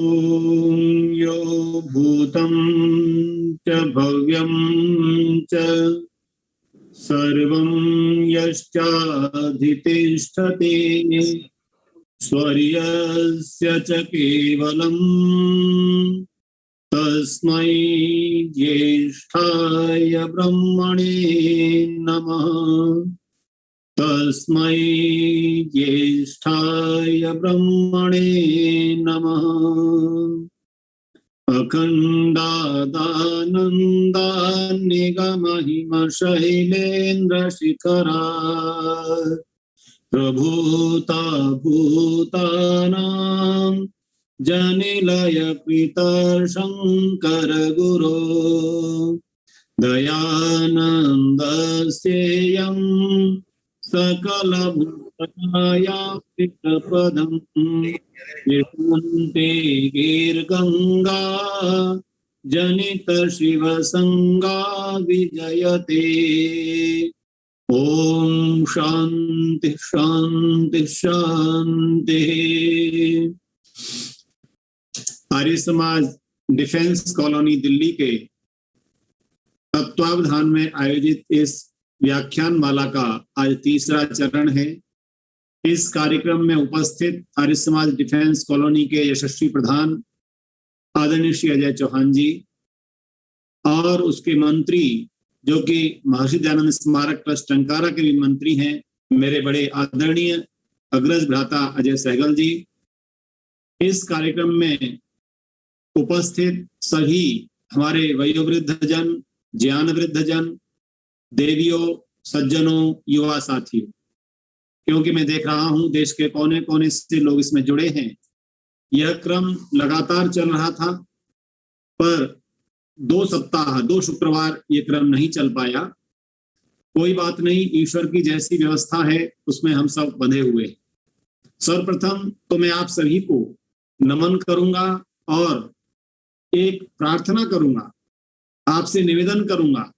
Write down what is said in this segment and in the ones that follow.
ॐ यो भूतं च भव्यं च सर्वं यश्चाधितिष्ठते स्वर्यस्य च केवलं तस्मै ज्येष्ठाय ब्रह्मणे नमः। तस्मै ज्येष्ठाय ब्रह्मणे नमः। अखण्डादानन्दान्निगमहिमशैलेन्द्रशिखरात् प्रभूता भूतानां जनिलय पितर्शङ्कर गुरो दयानन्दस्येयं सकलभूतनायापदं विपुन्ते गिर्गङ्गा जनित शिवसंगा विजयते। ओम शांति शांति शांति। आर्य समाज डिफेंस कॉलोनी दिल्ली के तत्वावधान में आयोजित इस व्याख्यान माला का आज तीसरा चरण है। इस कार्यक्रम में उपस्थित आर्य समाज डिफेंस कॉलोनी के यशस्वी प्रधान आदरणीय श्री अजय चौहान जी और उसके मंत्री जो कि महर्षि दयानंद स्मारक ट्रस्ट टंकारा के भी मंत्री हैं, मेरे बड़े आदरणीय अग्रज भ्राता अजय सहगल जी। इस कार्यक्रम में उपस्थित सभी हमारे वयोवृद्ध जन, ज्ञान वृद्ध जन, देवियों, सज्जनों, युवा साथियों, क्योंकि मैं देख रहा हूं देश के कोने कोने से लोग इसमें जुड़े हैं। यह क्रम लगातार चल रहा था, पर 2 शुक्रवार ये क्रम नहीं चल पाया। कोई बात नहीं, ईश्वर की जैसी व्यवस्था है उसमें हम सब बंधे हुए। सर्वप्रथम तो मैं आप सभी को नमन करूंगा और एक प्रार्थना करूंगा, आपसे निवेदन करूंगा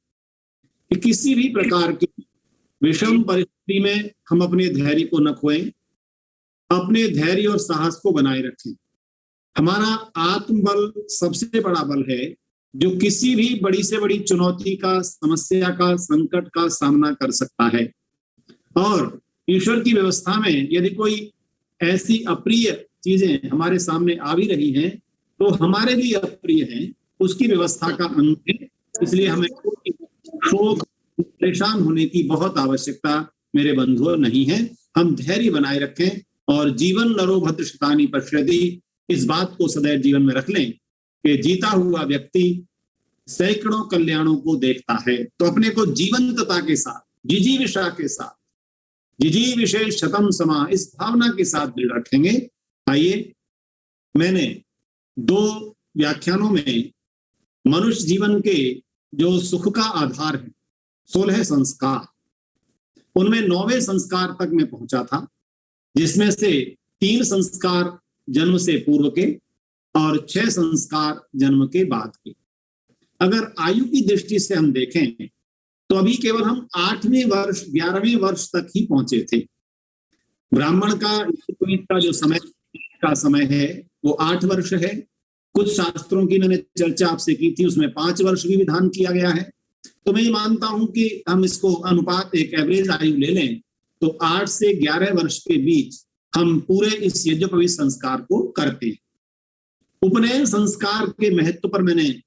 कि किसी भी प्रकार की विषम परिस्थिति में हम अपने धैर्य को न खोएं, अपने धैर्य और साहस को बनाए रखें। हमारा आत्मबल सबसे बड़ा बल है जो किसी भी बड़ी से बड़ी चुनौती का, समस्या का, संकट का सामना कर सकता है। और ईश्वर की व्यवस्था में यदि कोई ऐसी अप्रिय चीजें हमारे सामने आ भी रही हैं तो हमारे लिए अप्रिय हैं, उसकी व्यवस्था का अंग है। इसलिए हमें कोई शोक, परेशान होने की बहुत आवश्यकता मेरे बंधुओं नहीं है। हम धैर्य बनाए रखें और जीवन नरो भद्र शतानि पश्यति, इस बात को सदैव जीवन में रख लें कि जीता हुआ व्यक्ति सैकड़ों कल्याणों को देखता है। तो अपने को जीवंतता के साथ, जिजीविषा के साथ, जिजी विशेष शतम समा, इस भावना के साथ दृढ़ रखेंगे। आइए, मैंने 2 व्याख्यानों में मनुष्य जीवन के जो सुख का आधार है 16 संस्कार, उनमें 9वें संस्कार तक मैं पहुंचा था, जिसमें से 3 संस्कार जन्म से पूर्व के और 6 संस्कार जन्म के बाद के। अगर आयु की दृष्टि से हम देखें तो अभी केवल हम 8वें वर्ष, 11वें वर्ष तक ही पहुंचे थे। ब्राह्मण का जो समय है वो 8 वर्ष है। कुछ शास्त्रों की मैंने चर्चा आपसे की थी, उसमें 5 वर्ष भी विधान किया गया है। तो मैं ये मानता हूं कि हम इसको अनुपात एक एवरेज आयु ले लें तो 8 से 11 वर्ष के बीच हम पूरे इस यज्ञोपवीत संस्कार को करते हैं। उपनयन संस्कार के महत्व पर मैंने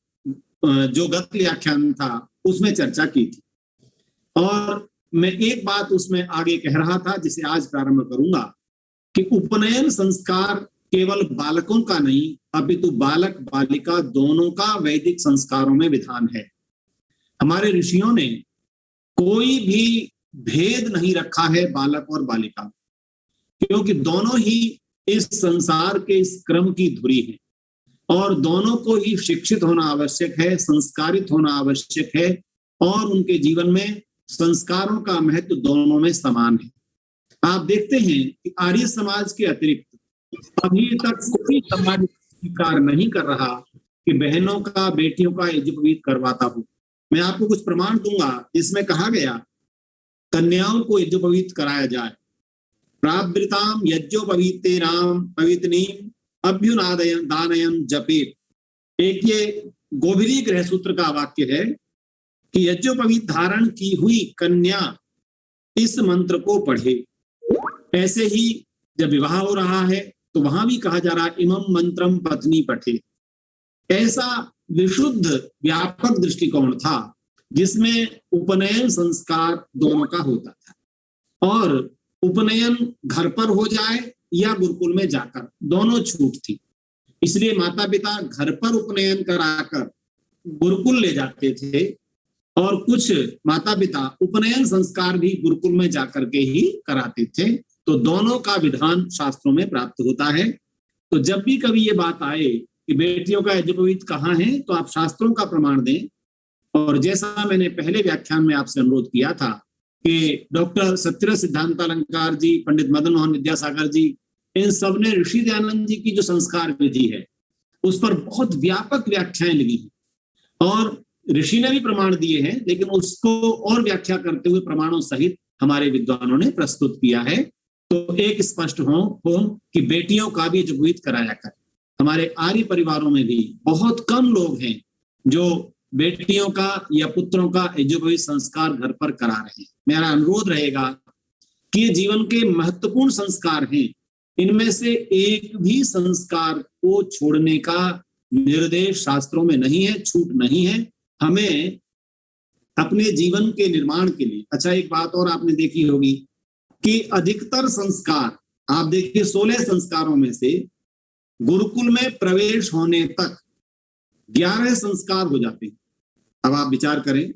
जो गत व्याख्यान था उसमें चर्चा की थी और मैं एक बात उसमें आगे कह रहा था जिसे आज प्रारंभ करूंगा कि उपनयन संस्कार केवल बालकों का नहीं, अपितु बालक बालिका दोनों का वैदिक संस्कारों में विधान है। हमारे ऋषियों ने कोई भी भेद नहीं रखा है बालक और बालिका, क्योंकि दोनों ही इस संसार के इस क्रम की धुरी है और दोनों को ही शिक्षित होना आवश्यक है, संस्कारित होना आवश्यक है और उनके जीवन में संस्कारों का महत्व दोनों में समान है। आप देखते हैं कि आर्य समाज के अतिरिक्त अभी तक कोई समाज स्वीकार नहीं कर रहा कि बहनों का, बेटियों का यज्ञोपवीत करवाता हो। मैं आपको कुछ प्रमाण दूंगा जिसमें कहा गया कन्याओं को यज्ञोपवीत कराया जाए। प्रावृताम यज्ञोपवीतेनाम पवित्नीम अभ्युनादयन दानयन जपेत। एक ये गोभिरी ग्रह सूत्र का वाक्य है कि यज्ञोपवीत धारण की हुई कन्या इस मंत्र को पढ़े। ऐसे ही जब विवाह हो रहा है तो वहां भी कहा जा रहा है इमं मंत्रम पत्नी पठे। ऐसा विशुद्ध व्यापक दृष्टिकोण था जिसमें उपनयन संस्कार दोनों का होता था, और उपनयन घर पर हो जाए या गुरुकुल में जाकर, दोनों छूट थी। इसलिए माता पिता घर पर उपनयन कराकर गुरुकुल ले जाते थे, और कुछ माता पिता उपनयन संस्कार भी गुरुकुल में जाकर के ही कराते थे। तो दोनों का विधान शास्त्रों में प्राप्त होता है। तो जब भी कभी ये बात आए कि बेटियों का यज्ञोपवीत कहाँ है, तो आप शास्त्रों का प्रमाण दें। और जैसा मैंने पहले व्याख्यान में आपसे अनुरोध किया था कि डॉक्टर सत्यव्रत सिद्धांतालंकार जी, पंडित मदन मोहन विद्यासागर जी, इन सब ने ऋषि दयानंद जी की जो संस्कार विधि है उस पर बहुत व्यापक व्याख्याएं लिखी हैं, और ऋषि ने भी प्रमाण दिए हैं, लेकिन उसको और व्याख्या करते हुए प्रमाणों सहित हमारे विद्वानों ने प्रस्तुत किया है। तो एक स्पष्ट हो कि बेटियों का भी यज्ञोपवीत कराया कर। हमारे आर्य परिवारों में भी बहुत कम लोग हैं जो बेटियों का या पुत्रों का यज्ञोपवीत संस्कार घर पर करा रहे हैं। मेरा अनुरोध रहेगा कि ये जीवन के महत्वपूर्ण संस्कार हैं, इनमें से एक भी संस्कार को छोड़ने का निर्देश शास्त्रों में नहीं है, छूट नहीं है। हमें अपने जीवन के निर्माण के लिए, अच्छा एक बात और आपने देखी होगी कि अधिकतर संस्कार, आप देखिए 16 संस्कारों में से गुरुकुल में प्रवेश होने तक 11 संस्कार हो जाते हैं। अब आप विचार करें,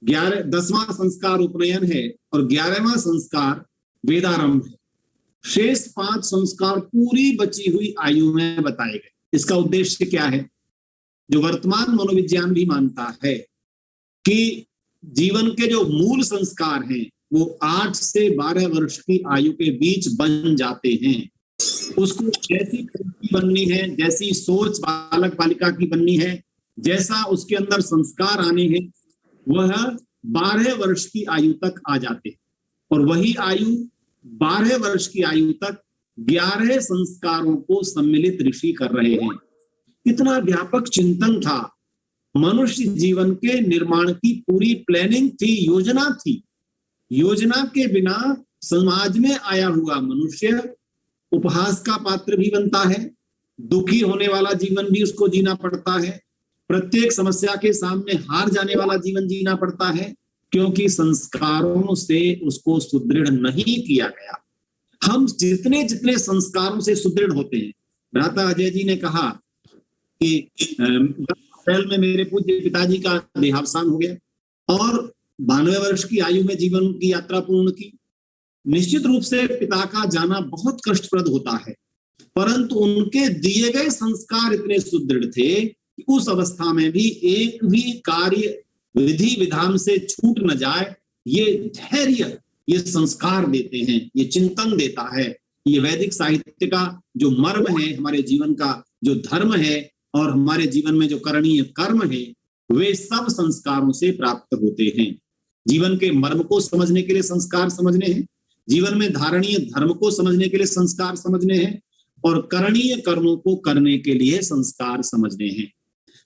10वां संस्कार उपनयन है और 11वां संस्कार वेदारंभ है। शेष 5 संस्कार पूरी बची हुई आयु में बताए गए। इसका उद्देश्य क्या है? जो वर्तमान मनोविज्ञान भी मानता है कि जीवन के जो मूल संस्कार हैं वो 8 से 12 वर्ष की आयु के बीच बन जाते हैं। उसको जैसी बननी है, जैसी सोच बालक बालिका की बननी है, जैसा उसके अंदर संस्कार आने हैं, वह 12 वर्ष की आयु तक आ जाते हैं। और वही आयु 12 वर्ष की आयु तक 11 संस्कारों को सम्मिलित ऋषि कर रहे हैं। इतना व्यापक चिंतन था, मनुष्य जीवन के निर्माण की पूरी प्लानिंग थी, योजना थी। योजना के बिना समाज में आया हुआ मनुष्य उपहास का पात्र भी बनता है, दुखी होने वाला जीवन भी उसको जीना पड़ता है, प्रत्येक समस्या के सामने हार जाने वाला जीवन जीना पड़ता है, क्योंकि संस्कारों से उसको सुदृढ़ नहीं किया गया। हम जितने जितने संस्कारों से सुदृढ़ होते हैं, भ्राता अजय जी ने कहा कि अप्रैल में मेरे पूज्य पिताजी का देहावसान हो गया और 92 वर्ष की आयु में जीवन की यात्रा पूर्ण की। निश्चित रूप से पिता का जाना बहुत कष्टप्रद होता है, परंतु उनके दिए गए संस्कार इतने सुदृढ़ थे कि उस अवस्था में भी एक भी कार्य विधि विधान से छूट न जाए, ये धैर्य, ये संस्कार देते हैं, ये चिंतन देता है। ये वैदिक साहित्य का जो मर्म है, हमारे जीवन का जो धर्म है और हमारे जीवन में जो करणीय कर्म है, वे सब संस्कारों से प्राप्त होते हैं। जीवन के मर्म को समझने के लिए संस्कार समझने हैं, जीवन में धारणीय धर्म को समझने के लिए संस्कार समझने हैं, और करणीय कर्मों को करने के लिए संस्कार समझने हैं।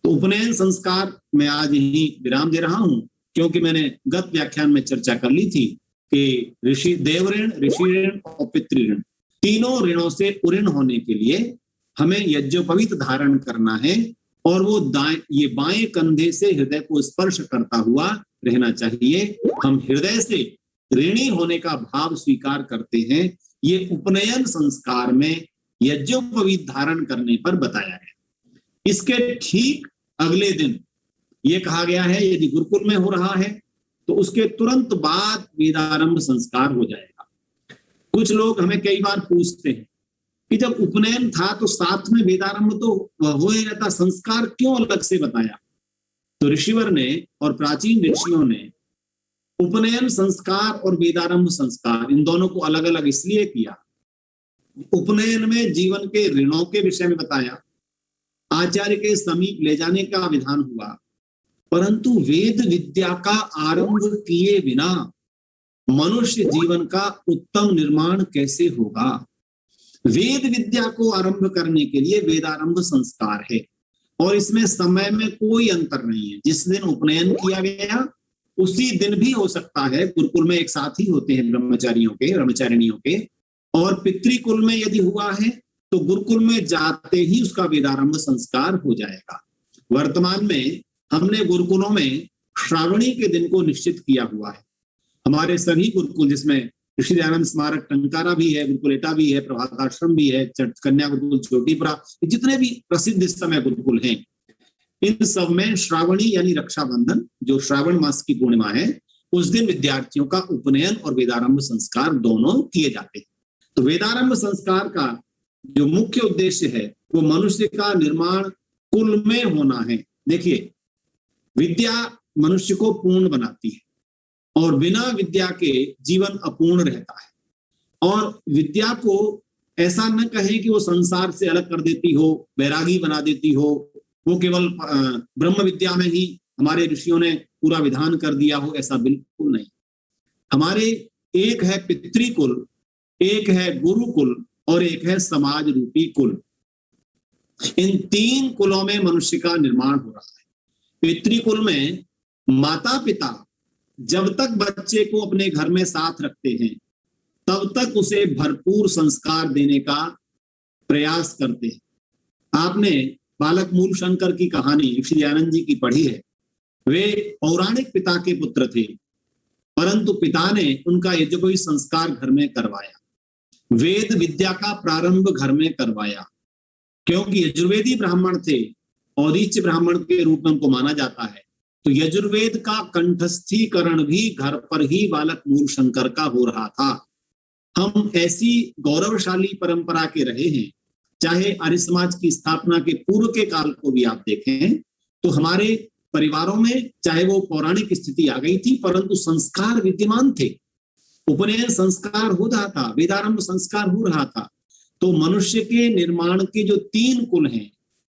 तो उपनयन संस्कार मैं आज यही विराम दे रहा हूं, क्योंकि मैंने गत व्याख्यान में चर्चा कर ली थी कि ऋषि देव ऋण, ऋषि ऋण और पितृ ऋण, तीनों ऋणों से उऋण होने के लिए हमें यज्ञोपवीत धारण करना है, और वो ये बाएं कंधे से हृदय को स्पर्श करता हुआ रहना चाहिए। हम हृदय से ऋणी होने का भाव स्वीकार करते हैं। ये उपनयन संस्कार में यज्ञोपवीत धारण करने पर बताया है। इसके ठीक अगले दिन ये कहा गया है, यदि गुरुकुल में हो रहा है तो उसके तुरंत बाद वेदारंभ संस्कार हो जाएगा। कुछ लोग हमें कई बार पूछते हैं कि जब उपनयन था तो साथ में वेदारंभ तो हो ही रहता, संस्कार क्यों अलग से बताया? तो ऋषिवर ने और प्राचीन ऋषियों ने उपनयन संस्कार और वेदारंभ संस्कार, इन दोनों को अलग अलग इसलिए किया। उपनयन में जीवन के ऋणों के विषय में बताया, आचार्य के समीप ले जाने का विधान हुआ, परंतु वेद विद्या का आरंभ किए बिना मनुष्य जीवन का उत्तम निर्माण कैसे होगा? वेद विद्या को आरंभ करने के लिए वेदारंभ संस्कार है और इसमें समय में कोई अंतर नहीं है। जिस दिन उपनयन किया गया उसी दिन भी हो सकता है, गुरुकुल में एक साथ ही होते हैं ब्रह्मचारियों के, ब्रह्मचारिणियों के, और पितृकुल में यदि हुआ है तो गुरुकुल में जाते ही उसका वेदारंभ संस्कार हो जाएगा। वर्तमान में हमने गुरुकुलों में श्रावणी के दिन को निश्चित किया हुआ है। हमारे सभी गुरुकुल, जिसमें ऋषि दयानंद स्मारक टंकारा भी है, गुरुकुल एटा भी है, प्रभात आश्रम भी है, कन्या गुरुकुल छोटीपुरा, जितने भी प्रसिद्ध इस समय गुरुकुल हैं, इन सब में श्रावणी यानी रक्षाबंधन, जो श्रावण मास की पूर्णिमा है, उस दिन विद्यार्थियों का उपनयन और वेदारंभ संस्कार दोनों किए जाते हैं। तो वेदारंभ संस्कार का जो मुख्य उद्देश्य है वो मनुष्य का निर्माण कुल में होना है। देखिए, विद्या मनुष्य को पूर्ण बनाती है और बिना विद्या के जीवन अपूर्ण रहता है। और विद्या को ऐसा न कहें कि वो संसार से अलग कर देती हो, वैरागी बना देती हो, वो केवल ब्रह्म विद्या में ही हमारे ऋषियों ने पूरा विधान कर दिया हो, ऐसा बिल्कुल नहीं। हमारे एक है पितृकुल, एक है गुरुकुल और एक है समाज रूपी कुल। इन तीन कुलों में मनुष्य का निर्माण हो रहा है। पितृकुल में माता पिता जब तक बच्चे को अपने घर में साथ रखते हैं तब तक उसे भरपूर संस्कार देने का प्रयास करते हैं। आपने बालक मूल शंकर की कहानी ऋषि दयानंद जी की पढ़ी है। वे पौराणिक पिता के पुत्र थे, परंतु पिता ने उनका यज्ञोपवीत संस्कार घर में करवाया, वेद विद्या का प्रारंभ घर में करवाया, क्योंकि यजुर्वेदी ब्राह्मण थे, औदीच्य ब्राह्मण के रूप में उनको माना जाता है। तो यजुर्वेद का कंठस्थीकरण भी घर पर ही बालक मूल शंकर का हो रहा था। हम ऐसी गौरवशाली परंपरा के रहे हैं। चाहे आर्य समाज की स्थापना के पूर्व के काल को भी आप देखें तो हमारे परिवारों में चाहे वो पौराणिक स्थिति आ गई थी, परंतु संस्कार विद्यमान थे। उपनयन संस्कार हो रहा था, वेदारंभ संस्कार हो रहा था। तो मनुष्य के निर्माण के जो तीन कुल हैं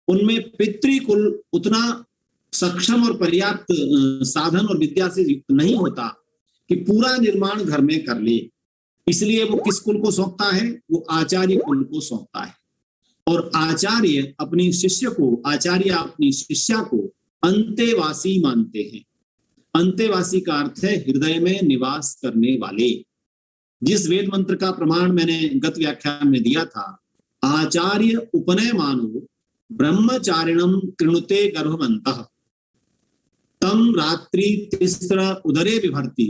उनमें पितृकुल उतना सक्षम और पर्याप्त साधन और विद्या से युक्त नहीं होता कि पूरा निर्माण घर में कर ले। इसलिए वो किस कुल को सौंपता है? वो आचार्य कुल को सौंपता है। और आचार्य अपनी शिष्य को, आचार्य अपनी शिष्या को अंतेवासी मानते हैं। अंतेवासी का अर्थ है हृदय में निवास करने वाले। जिस वेद मंत्र का प्रमाण मैंने गत व्याख्यान में दिया था, आचार्य उपनय मानो ब्रह्मचारिणम कृणुते गर्भवन्तः तम रात्रि तिस्र उदरे विभर्ति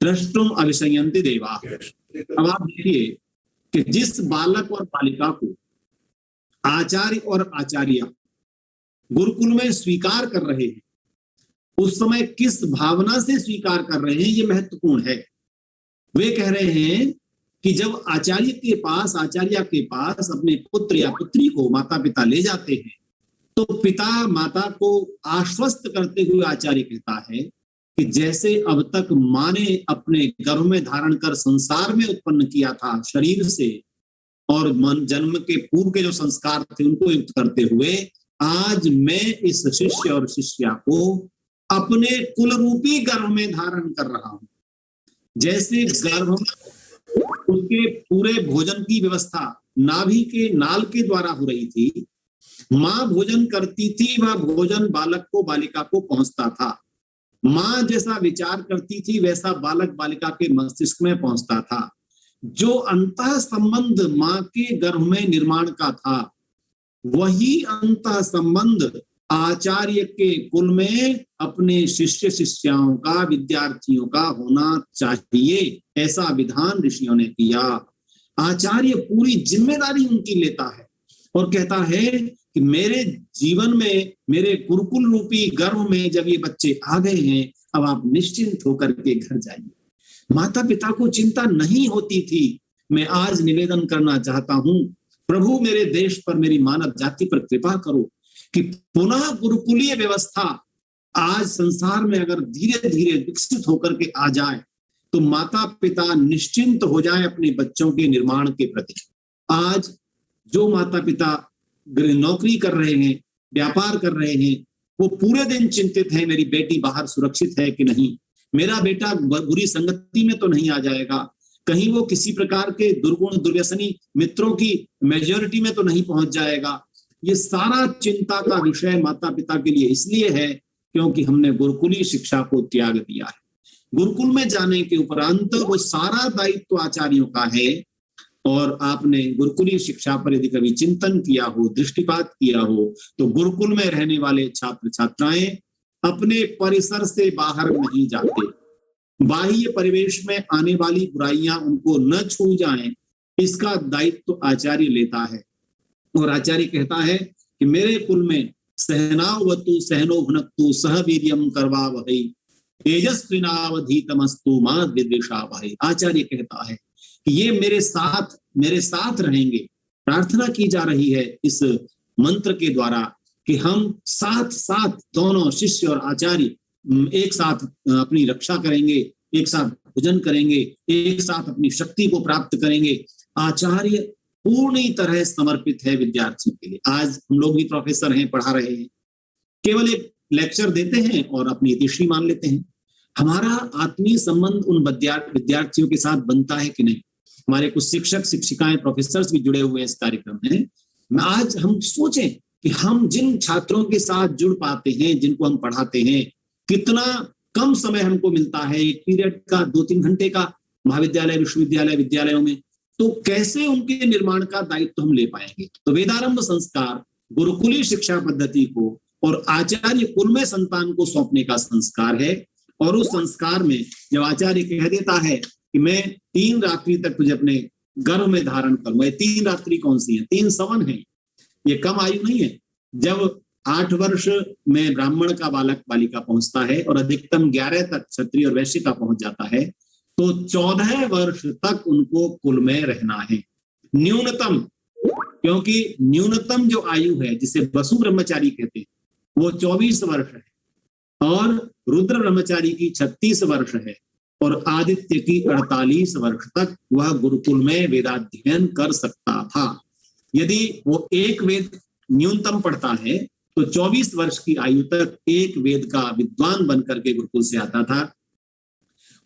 द्रष्टुम अविशयन्ति देवा। अब आप देखिए कि जिस बालक और बालिका को आचार्य और आचार्य गुरुकुल में स्वीकार कर रहे हैं, उस समय किस भावना से स्वीकार कर रहे हैं, ये महत्वपूर्ण है। वे कह रहे हैं कि जब आचार्य के पास अपने पुत्र या पुत्री को माता पिता ले जाते हैं तो पिता माता को आश्वस्त करते हुए आचार्य कहता है कि जैसे अब तक माँ ने अपने गर्भ में धारण कर संसार में उत्पन्न किया था शरीर से, और मन जन्म के पूर्व के जो संस्कार थे उनको युक्त करते हुए, आज मैं इस शिष्य और शिष्या को अपने कुल रूपी गर्भ में धारण कर रहा हूं। जैसे गर्भ में उसके पूरे भोजन की व्यवस्था नाभि के नाल के द्वारा हो रही थी, माँ भोजन करती थी, वह भोजन बालक को बालिका को पहुंचता था। माँ जैसा विचार करती थी वैसा बालक बालिका के मस्तिष्क में पहुंचता था। जो अंतः संबंध माँ के गर्भ में निर्माण का था, वही अंतः संबंध आचार्य के कुल में अपने शिष्य शिष्याओं का, विद्यार्थियों का होना चाहिए। ऐसा विधान ऋषियों ने किया। आचार्य पूरी जिम्मेदारी उनकी लेता है और कहता है कि मेरे जीवन में, मेरे गुरुकुल रूपी गर्भ में जब ये बच्चे आ गए हैं, अब आप निश्चिंत होकर के घर जाइए। माता पिता को चिंता नहीं होती थी। मैं आज निवेदन करना चाहता हूं, प्रभु मेरे देश पर, मेरी मानव जाति पर कृपा करो कि पुनः गुरुकुलीय व्यवस्था आज संसार में अगर धीरे धीरे विकसित होकर के आ जाए तो माता पिता निश्चिंत हो जाए अपने बच्चों के निर्माण के प्रति। आज जो माता पिता नौकरी कर रहे हैं, व्यापार कर रहे हैं, वो पूरे दिन चिंतित हैं, मेरी बेटी बाहर सुरक्षित है कि नहीं, मेरा बेटा बुरी संगति में तो नहीं आ जाएगा, कहीं वो किसी प्रकार के दुर्गुण दुर्व्यसनी मित्रों की मेजॉरिटी में तो नहीं पहुंच जाएगा। ये सारा चिंता का विषय माता पिता के लिए इसलिए है क्योंकि हमने गुरुकुली शिक्षा को त्याग दिया है। गुरुकुल में जाने के उपरांत वो सारा दायित्व आचार्यों का है, और आपने गुरुकुली शिक्षा पर यदि कभी चिंतन किया हो, दृष्टिपात किया हो, तो गुरुकुल में रहने वाले छात्र छात्राएं अपने परिसर से बाहर नहीं जाते। बाह्य परिवेश में आने वाली बुराइयां उनको न छू जाएं, इसका दायित्व आचार्य लेता है। और आचार्य कहता है कि मेरे कुल में सहनावतु सहनो भुनक्तु सह वीर्यम करवावहै तेजस्विनावधीतमस्तु मा विद्विषावहै। आचार्य कहता है कि ये मेरे साथ रहेंगे। प्रार्थना की जा रही है इस मंत्र के द्वारा कि हम साथ साथ दोनों शिष्य और आचार्य एक साथ अपनी रक्षा करेंगे, एक साथ भोजन करेंगे, एक साथ अपनी शक्ति को प्राप्त करेंगे। आचार्य पूर्ण तरह समर्पित है विद्यार्थी के लिए। आज हम लोग भी प्रोफेसर हैं, पढ़ा रहे हैं, केवल एक लेक्चर देते हैं और अपनी यतिश्री मान लेते हैं। हमारा आत्मीय संबंध उन विद्यार्थियों के साथ बनता है कि नहीं? हमारे कुछ शिक्षक शिक्षिकाएं प्रोफेसर्स भी जुड़े हुए हैं इस कार्यक्रम में। आज हम सोचें कि हम जिन छात्रों के साथ जुड़ पाते हैं, जिनको हम पढ़ाते हैं, कितना कम समय हमको मिलता है, एक पीरियड का 2-3 घंटे का महाविद्यालय विश्वविद्यालय विद्यालयों में, तो कैसे उनके निर्माण का दायित्व हम ले पाएंगे? तो वेदारंभ संस्कार गुरुकुली शिक्षा पद्धति को और आचार्य कुल में संतान को सौंपने का संस्कार है। और उस संस्कार में जब आचार्य कह देता है कि मैं 3 रात्रि तक तुझे अपने गर्भ में धारण करूंगा, ये 3 रात्रि कौन सी है? 3 सवन है, ये कम आयु नहीं है। जब 8 वर्ष में ब्राह्मण का बालक बालिका पहुंचता है और अधिकतम 11 तक क्षत्रिय और वैश्य का पहुंच जाता है, तो 14 वर्ष तक उनको कुल में रहना है न्यूनतम। क्योंकि न्यूनतम जो आयु है जिसे वसु ब्रह्मचारी कहते हैं वो 24 वर्ष है, और रुद्र ब्रह्मचारी की 36 वर्ष है, और आदित्य की 48 वर्ष तक वह गुरुकुल में वेदाध्ययन कर सकता था। यदि वो एक वेद न्यूनतम पढ़ता है तो 24 वर्ष की आयु तक एक वेद का विद्वान बनकर के गुरुकुल से आता था।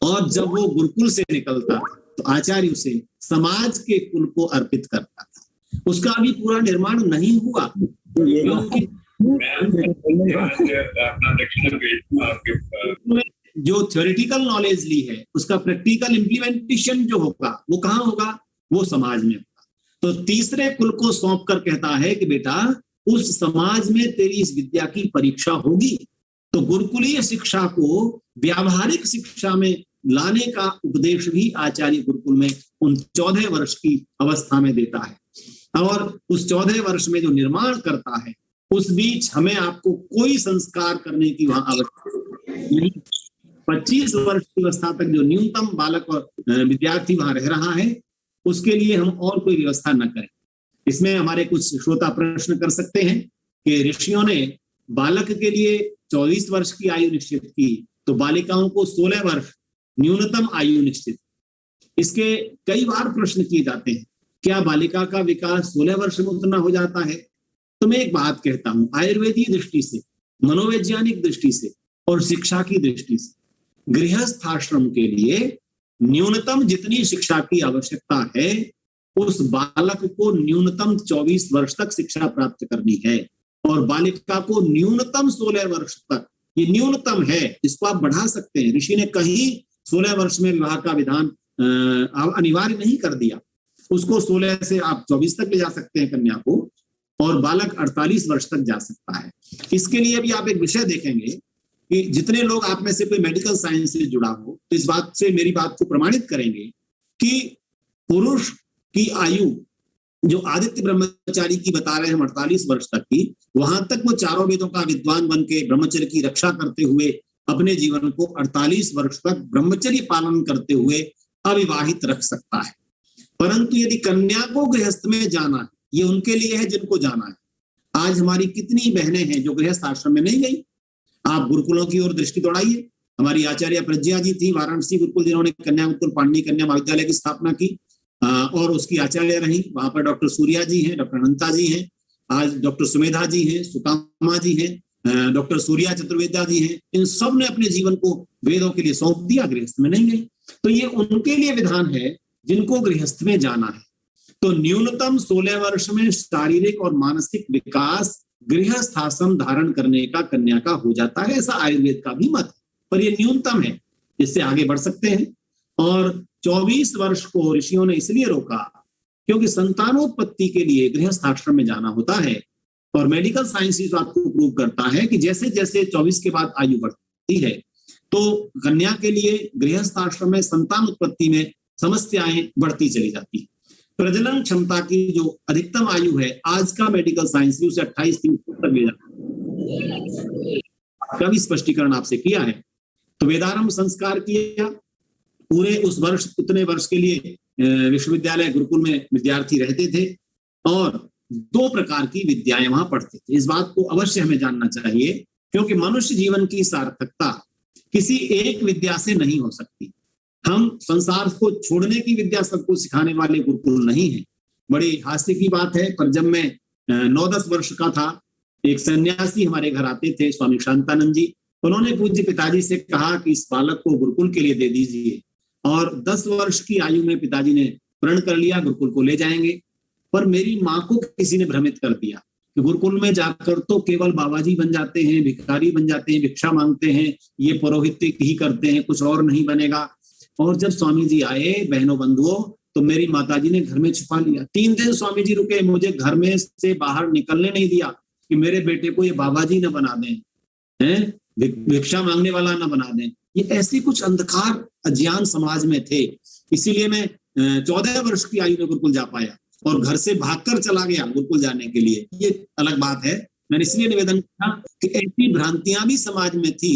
और जब वो गुरुकुल से निकलता तो आचार्य उसे समाज के कुल को अर्पित करता था। उसका अभी पूरा निर्माण नहीं हुआ, क्योंकि जो थ्योरेटिकल नॉलेज ली है उसका प्रैक्टिकल इम्प्लीमेंटेशन जो होगा वो कहाँ होगा? वो समाज में होगा। तो तीसरे कुल को सौंप कर कहता है कि बेटा उस समाज में तेरी इस विद्या की परीक्षा होगी। तो गुरुकुलीय शिक्षा को व्यावहारिक शिक्षा में लाने का उपदेश भी आचार्य गुरुकुल में उन 14 वर्ष की अवस्था में देता है। और उस 14 वर्ष में जो निर्माण करता है उस बीच हमें आपको कोई संस्कार करने की वहां आवश्यकता नहीं। 25 वर्ष की अवस्था तक जो न्यूनतम बालक और विद्यार्थी वहां रह रहा है उसके लिए हम और कोई व्यवस्था न करें। इसमें हमारे कुछ श्रोता प्रश्न कर सकते हैं कि ऋषियों ने बालक के लिए 24 वर्ष की आयु निश्चित की, तो बालिकाओं को 16 वर्ष न्यूनतम आयु निश्चित। इसके कई बार प्रश्न किए जाते हैं, क्या बालिका का विकास 16 वर्ष में उतना हो जाता है? तो मैं एक बात कहता हूं, आयुर्वेदीय दृष्टि से, मनोवैज्ञानिक दृष्टि से और शिक्षा की दृष्टि से गृहस्थ आश्रम के लिए न्यूनतम जितनी शिक्षा की आवश्यकता है उस बालक को न्यूनतम 24 वर्ष तक शिक्षा प्राप्त करनी है, और बालिका को न्यूनतम 16 वर्ष तक। ये न्यूनतम है, इसको आप बढ़ा सकते हैं। ऋषि ने कहीं 16 वर्ष में विवाह का विधान अनिवार्य नहीं कर दिया। उसको 16 से आप 24 तक ले जा सकते हैं कन्या को, और बालक 48 वर्ष तक जा सकता है। इसके लिए भी आप एक विषय देखेंगे कि जितने लोग आप में से कोई मेडिकल साइंस से जुड़ा हो तो इस बात से मेरी बात को प्रमाणित करेंगे कि पुरुष की आयु जो आदित्य ब्रह्मचारी की बता रहे हैं 48 वर्ष तक की, वहां तक वो चारों वेदों का विद्वान बन के ब्रह्मचर्य की रक्षा करते हुए अपने जीवन को 48 वर्ष तक ब्रह्मचर्य पालन करते हुए अविवाहित रख सकता है। परंतु यदि कन्या को गृहस्थ में जाना है, ये उनके लिए है जिनको जाना है। आज हमारी कितनी बहनें हैं जो गृहस्थ आश्रम में नहीं गई? आप गुरुकुलों की ओर दृष्टि दौड़ाइए। हमारी आचार्य प्रज्ञा जी थी वाराणसी गुरुकुल, जिन्होंने कन्या गुरुकुल पाणिनि कन्या महाविद्यालय की स्थापना की और उसकी आचार्य रही। वहां पर डॉक्टर सूर्या जी हैं, डॉक्टर अनंता जी हैं, आज डॉक्टर सुमेधा जी हैं, सुकामा जी हैं, डॉक्टर सूर्या चतुर्वेदा जी हैं। इन सब ने अपने जीवन को वेदों के लिए सौंप दिया, गृहस्थ में नहीं गए। तो ये उनके लिए विधान है जिनको गृहस्थ में जाना है। तो न्यूनतम 16 वर्ष में शारीरिक और मानसिक विकास गृहस्थ आश्रम धारण करने का कन्या का हो जाता है, ऐसा आयुर्वेद का भी मत है, पर ये न्यूनतम है, इससे आगे बढ़ सकते हैं। और 24 वर्ष को ऋषियों ने इसलिए रोका क्योंकि संतानोत्पत्ति के लिए गृहस्थ आश्रम में जाना होता है। और मेडिकल साइंस इस बात को प्रूव करता है कि जैसे जैसे 24 के बाद आयु बढ़ती है तो कन्या के लिए गृहस्थ आश्रम में संतान उत्पत्ति में समस्याएं बढ़ती चली जाती है। प्रजनन क्षमता की जो अधिकतम आयु है आज का मेडिकल साइंस उसे 28-30 तक ले जाता है, कभी स्पष्टीकरण आपसे किया है। तो वेदारंभ संस्कार किया, पूरे उस वर्ष उतने वर्ष के लिए विश्वविद्यालय गुरुकुल में विद्यार्थी रहते थे और 2 प्रकार की विद्याएं वहां पढ़ते थे। इस बात को अवश्य हमें जानना चाहिए क्योंकि मनुष्य जीवन की सार्थकता किसी एक विद्या से नहीं हो सकती। हम संसार को छोड़ने की विद्या सबको सिखाने वाले गुरुकुल नहीं है। बड़ी हास्य की बात है, पर जब मैं 9-10 वर्ष का था, एक सन्यासी हमारे घर आते थे, स्वामी शांतानंद जी। उन्होंने पूज्य पिताजी से कहा कि इस बालक को गुरुकुल के लिए दे दीजिए, और 10 वर्ष की आयु में पिताजी ने प्रण कर लिया गुरुकुल को ले जाएंगे। पर मेरी माँ को किसी ने भ्रमित कर दिया कि गुरुकुल में जाकर तो केवल बाबाजी बन जाते हैं, भिखारी बन जाते हैं, भिक्षा मांगते हैं, ये पुरोहित ही करते हैं, कुछ और नहीं बनेगा। और जब स्वामी जी आए बहनों बंधुओं, तो मेरी माताजी ने घर में छुपा लिया। 3 दिन स्वामी जी रुके, मुझे घर में से बाहर निकलने नहीं दिया कि मेरे बेटे को ये बाबाजी न बना दें, हैं, भिक्षा मांगने वाला न बना दें। ये ऐसी कुछ अंधकार अज्ञान समाज में थे। इसीलिए मैं 14 वर्ष की आयु में गुरुकुल जा पाया और घर से भागकर चला गया गुरुकुल जाने के लिए। ये अलग बात है। मैंने इसलिए निवेदन किया कि ऐसी भ्रांतियां भी समाज में थी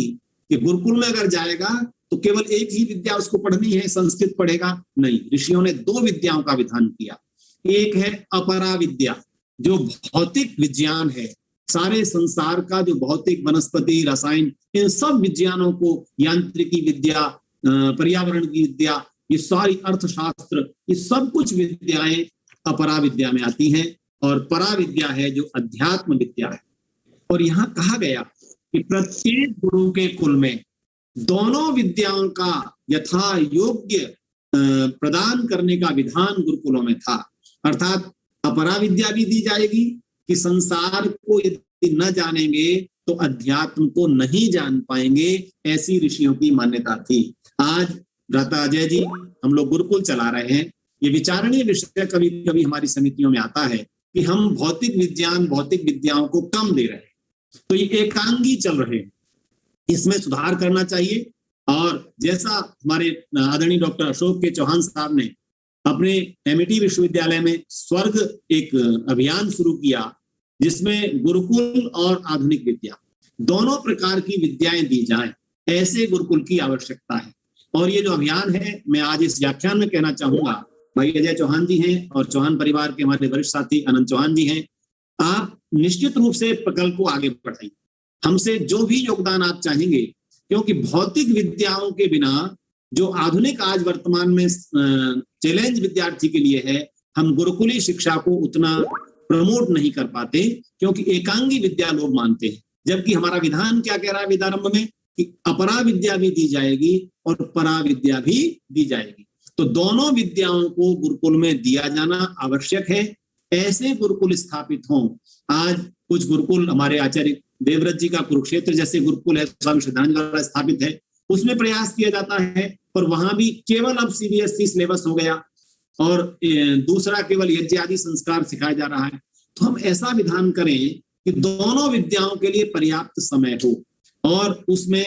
कि गुरुकुल में अगर जाएगा तो केवल एक ही विद्या उसको पढ़नी है, संस्कृत पढ़ेगा नहीं। ऋषियों ने 2 विद्याओं का विधान किया। एक है अपरा विद्या, जो भौतिक विज्ञान है, सारे संसार का जो भौतिक, वनस्पति, रसायन, इन सब विज्ञानों को, यांत्रिकी विद्या, पर्यावरण की विद्या, ये सारी अर्थशास्त्र, ये सब कुछ विद्याएं अपरा विद्या में आती हैं। और परा विद्या है जो अध्यात्म विद्या है। और यहाँ कहा गया कि प्रत्येक गुरु के कुल में दोनों विद्याओं का यथा योग्य प्रदान करने का विधान गुरुकुलों में था। अर्थात अपरा विद्या भी दी जाएगी कि संसार को यदि न जानेंगे तो अध्यात्म को नहीं जान पाएंगे, ऐसी ऋषियों की मान्यता थी। आज भ्राता अजय जी, हम लोग गुरुकुल चला रहे हैं। ये विचारणीय विषय कभी कभी हमारी समितियों में आता है कि हम भौतिक विज्ञान, भौतिक विद्याओं को कम दे रहे हैं, तो ये एकांगी चल रहे हैं, इसमें सुधार करना चाहिए। और जैसा हमारे आदरणीय डॉक्टर अशोक के चौहान साहब ने अपने एमईटी विश्वविद्यालय में स्वर्ग एक अभियान शुरू किया, जिसमें गुरुकुल और आधुनिक विद्या दोनों प्रकार की विद्याएं दी जाएं, ऐसे गुरुकुल की आवश्यकता है। और ये जो अभियान है, मैं आज इस व्याख्यान में कहना चाहूंगा, भाई अजय चौहान जी हैं और चौहान परिवार के हमारे वरिष्ठ साथी अनंत चौहान जी हैं, आप निश्चित रूप से प्रकल्प को आगे बढ़ाइए। हमसे जो भी योगदान आप चाहेंगे, क्योंकि भौतिक विद्याओं के बिना जो आधुनिक आज वर्तमान में चैलेंज विद्यार्थी के लिए है, हम गुरुकुली शिक्षा को उतना प्रमोट नहीं कर पाते, क्योंकि एकांगी विद्या लोग मानते हैं। जबकि हमारा विधान क्या कह रहा है वेदारंभ में कि अपरा विद्या भी दी जाएगी और परा विद्या भी दी जाएगी। तो दोनों विद्याओं को गुरुकुल में दिया जाना आवश्यक है। ऐसे गुरुकुल स्थापित हों। आज कुछ गुरुकुल हमारे आचार्य देवव्रत जी का कुरुक्षेत्र जैसे गुरुकुल है, स्वामी श्रद्धानंद द्वारा स्थापित है, उसमें प्रयास किया जाता है, पर वहां भी केवल अब सीबीएसई सिलेबस हो गया और दूसरा केवल यज्ञ आदि संस्कार सिखाया जा रहा है। तो हम ऐसा विधान करें कि दोनों विद्याओं के लिए पर्याप्त समय हो, और उसमें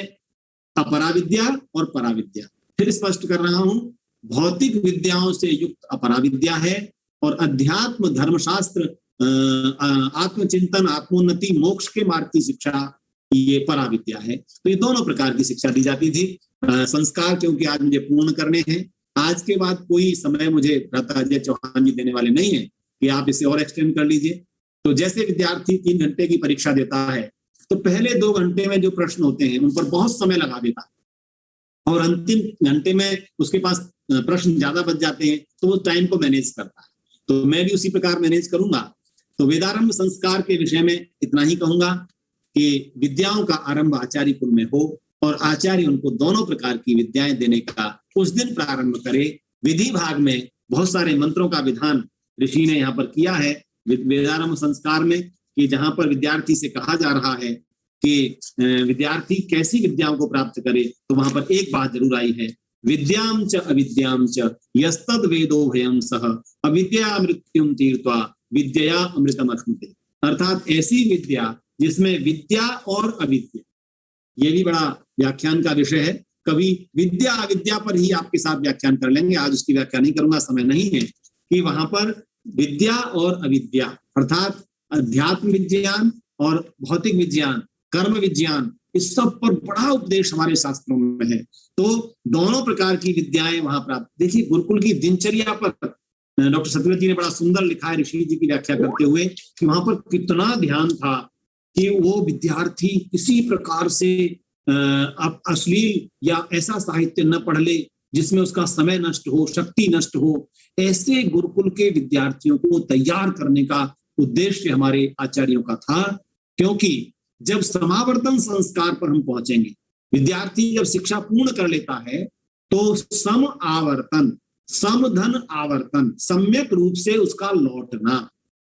अपरा विद्या और परा विद्या, फिर स्पष्ट कर रहा हूं, भौतिक विद्याओं से युक्त अपरा विद्या है और अध्यात्म, धर्मशास्त्र, आत्मचिंतन, आत्मोन्नति, मोक्ष के मार्ग की शिक्षा ये परा विद्या है। तो ये दोनों प्रकार की शिक्षा दी जाती थी। संस्कार क्योंकि आज मुझे पूर्ण करने हैं, आज के बाद कोई समय मुझे भ्राता अजय चौहान जी देने वाले नहीं है कि आप इसे और एक्सटेंड कर लीजिए। तो जैसे विद्यार्थी 3 घंटे की परीक्षा देता है, तो पहले 2 घंटे में जो प्रश्न होते हैं उन पर बहुत समय लगा देता है, और अंतिम घंटे में उसके पास प्रश्न ज्यादा बच जाते हैं, तो वो टाइम को मैनेज करता है। तो मैं भी उसी प्रकार मैनेज करूंगा। तो वेदारंभ संस्कार के विषय में इतना ही कहूंगा कि विद्याओं का आरंभ आचार्य कुल में हो और आचार्य उनको दोनों प्रकार की विद्याएं देने का उस दिन प्रारंभ करे विधि भाग में बहुत सारे मंत्रों का विधान ऋषि ने यहाँ पर किया है वेदारंभ संस्कार में, कि जहां पर विद्यार्थी से कहा जा रहा है कि विद्यार्थी कैसी विद्याओं को प्राप्त करे, तो वहां पर एक बात जरूर आई है, विद्याम च अविद्याम च यस्तद वेदो भयं सह अविद्या मृत्युम तीर्त्वा विद्या अमृतम अश्नुते। अर्थात ऐसी विद्या जिसमें विद्या और अविद्या, ये भी बड़ा व्याख्यान का विषय है, कभी विद्या अविद्या पर ही आपके साथ व्याख्यान कर लेंगे, आज उसकी व्याख्या नहीं करूंगा, समय नहीं है, कि वहां पर विद्या और अविद्या अर्थात अध्यात्म विज्ञान और भौतिक विज्ञान, कर्म विज्ञान, इस सब पर बड़ा उपदेश हमारे शास्त्रों में है। तो दोनों प्रकार की विद्याएं वहां प्राप्त। देखिए गुरुकुल की दिनचर्या पर डॉक्टर सत्यव्रत जी ने बड़ा सुंदर लिखा है ऋषि जी की व्याख्या करते हुए, कि वहां पर कितना ध्यान था कि वो विद्यार्थी किसी प्रकार से अश्लील या ऐसा साहित्य न पढ़ ले जिसमें उसका समय नष्ट हो, शक्ति नष्ट हो। ऐसे गुरुकुल के विद्यार्थियों को तैयार करने का उद्देश्य हमारे आचार्यों का था, क्योंकि जब समावर्तन संस्कार पर हम पहुंचेंगे, विद्यार्थी जब शिक्षा पूर्ण कर लेता है तो सम आवर्तन, समधन आवर्तन, सम्यक रूप से उसका लौटना,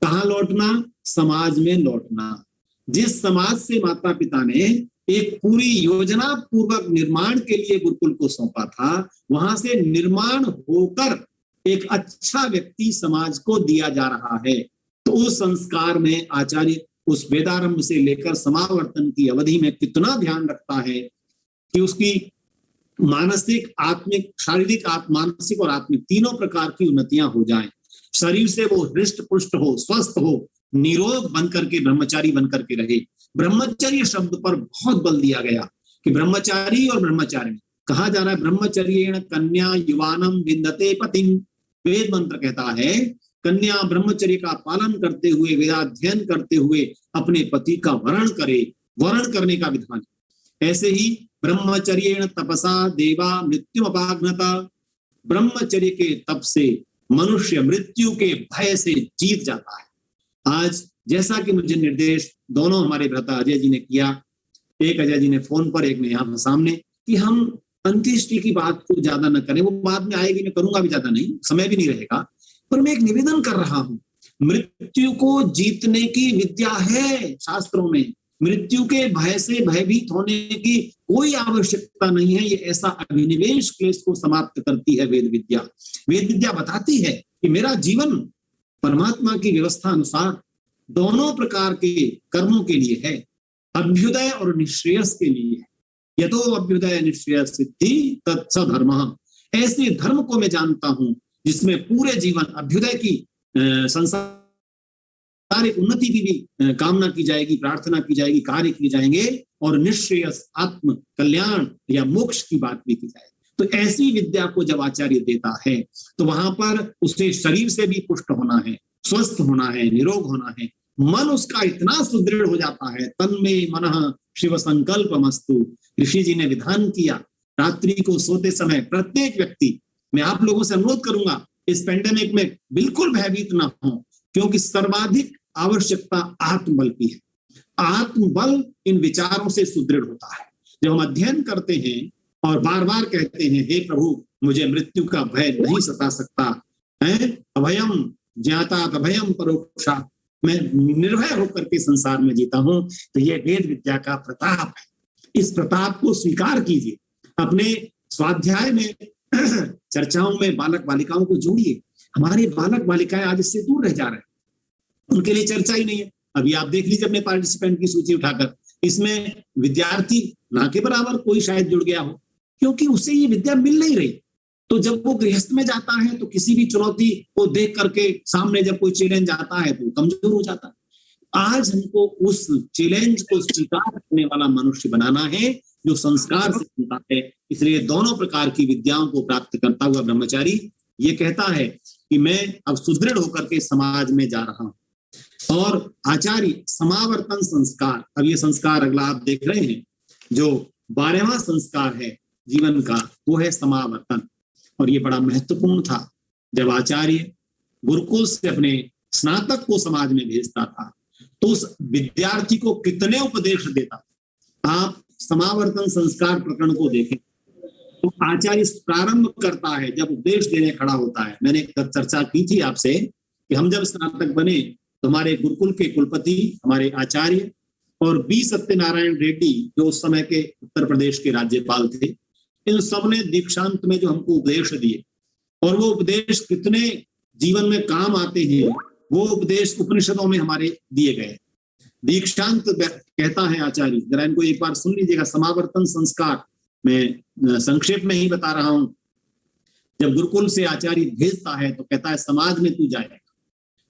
कहाँ लौटना? समाज में लौटना। जिस समाज से माता पिता ने एक पूरी योजना पूर्वक निर्माण के लिए गुरुकुल को सौंपा था, वहां से निर्माण होकर एक अच्छा व्यक्ति समाज को दिया जा रहा है। तो उस संस्कार में आचार्य उस वेदारंभ से लेकर समावर्तन की अवधि में कितना ध्यान रखता है कि उसकी मानसिक, आत्मिक, शारीरिक, मानसिक और आत्मिक तीनों प्रकार की उन्नतियां हो जाएं। शरीर से वो हृष्ट पुष्ट हो, स्वस्थ हो, निरोग बनकर के ब्रह्मचारी बनकर के रहे। ब्रह्मचर्य शब्द पर बहुत बल दिया गया कि ब्रह्मचारी और ब्रह्मचारिणी, कहा जा रहा है ब्रह्मचर्येण कन्या युवानम विन्दते पतिम। वेद मंत्र कहता है कन्या ब्रह्मचर्य का पालन करते हुए, वेदाध्ययन करते हुए अपने पति का वरण करे, वरण करने का विधान। ऐसे ही ब्रह्मचर्येण तपसा देवा मृत्यु अपाघ्नता, ब्रह्मचर्य के तप से मनुष्य मृत्यु के भय से जीत जाता है। आज जैसा कि मुझे निर्देश दोनों हमारे भ्राता अजय जी ने किया, एक अजय जी ने फोन पर, एक ने यहाँ सामने, कि हम अंत्येष्टि की बात को ज्यादा न करें, वो बाद में आएगी, मैं करूंगा भी, ज्यादा नहीं, समय भी नहीं रहेगा, पर मैं एक निवेदन कर रहा हूं, मृत्यु को जीतने की विद्या है शास्त्रों में। मृत्यु के भय से भयभीत होने की कोई आवश्यकता नहीं है। ये ऐसा अभिनिवेश क्लेश को समाप्त करती है वेद विद्या। वेद विद्या बताती है कि मेरा जीवन परमात्मा की व्यवस्था अनुसार दोनों प्रकार के कर्मों के लिए है, अभ्युदय और निश्रेयस के लिए है। यतो अभ्युदय निश्रेयस सिद्धि तत्स धर्म। ऐसे धर्म को मैं जानता हूं जिसमें पूरे जीवन अभ्युदय की, संसारिक उन्नति की भी कामना की जाएगी, प्रार्थना की जाएगी, कार्य किए जाएंगे, और निश्रेयस आत्म कल्याण या मोक्ष की बात भी की जाएगी। तो ऐसी विद्या को जब आचार्य देता है तो वहां पर उसे शरीर से भी पुष्ट होना है, स्वस्थ होना है, निरोग होना है। मन उसका इतना सुदृढ़ हो जाता है, तन्मे मनः शिव संकल्पमस्तु। ऋषि जी ने विधान किया, रात्रि को सोते समय प्रत्येक व्यक्ति, मैं आप लोगों से अनुरोध करूंगा, इस पेंडेमिक में बिल्कुल भयभीत ना हो, क्योंकि सर्वाधिक आवश्यकता आत्मबल की है। आत्मबल इन विचारों से सुदृढ़ होता है। जब हम अध्ययन करते हैं और बार बार कहते हैं, हे प्रभु मुझे मृत्यु का भय नहीं सता सकता है, अभयम ज्ञाता अभयम परोक्षा, मैं निर्भय होकर के संसार में जीता हूं, तो ये वेद विद्या का प्रताप है। इस प्रताप को स्वीकार कीजिए। अपने स्वाध्याय में चर्चाओं में बालक बालिकाओं को जोड़िए। हमारे बालक बालिकाएं आज इससे दूर रह जा रहे हैं, उनके लिए चर्चा ही नहीं है। अभी आप देख लीजिए अपने पार्टिसिपेंट की सूची उठाकर, इसमें विद्यार्थी ना के बराबर कोई शायद जुड़ गया हो, क्योंकि उसे ये विद्या मिल नहीं रही। तो जब वो गृहस्थ में जाता है तो किसी भी चुनौती को देख करके सामने जब कोई चैलेंज आता है तो कमजोर हो जाता है। आज हमको उस चैलेंज को स्वीकार करने वाला मनुष्य बनाना है जो संस्कार से बनता है। इसलिए दोनों प्रकार की विद्याओं को प्राप्त करता हुआ ब्रह्मचारी ये कहता है कि मैं अब सुदृढ़ होकर के समाज में जा रहा हूं। और आचार्य समावर्तन संस्कार, अब ये संस्कार अगला आप देख रहे हैं, जो 12वां संस्कार है जीवन का, वो है समावर्तन। और ये बड़ा महत्वपूर्ण था। जब आचार्य गुरुकुल से अपने स्नातक को समाज में भेजता था तो उस विद्यार्थी को कितने उपदेश देता। आप समावर्तन संस्कार प्रकरण को देखें, तो आचार्य प्रारंभ करता है जब उपदेश देने खड़ा होता है। मैंने चर्चा की थी आपसे कि हम जब स्नातक बने तो हमारे गुरुकुल के कुलपति, हमारे आचार्य और बी सत्यनारायण रेड्डी जो उस समय के उत्तर प्रदेश के राज्यपाल थे, इन सब ने दीक्षांत में जो हमको उपदेश दिए, और वो उपदेश कितने जीवन में काम आते हैं, वो उपदेश उपनिषदों में हमारे दिए गए। दीक्षांत कहता है आचार्य, जरा इनको एक बार सुन लीजिएगा। समावर्तन संस्कार मैं संक्षेप में ही बता रहा हूं। जब गुरुकुल से आचार्य भेजता है तो कहता है समाज में तू जाएगा,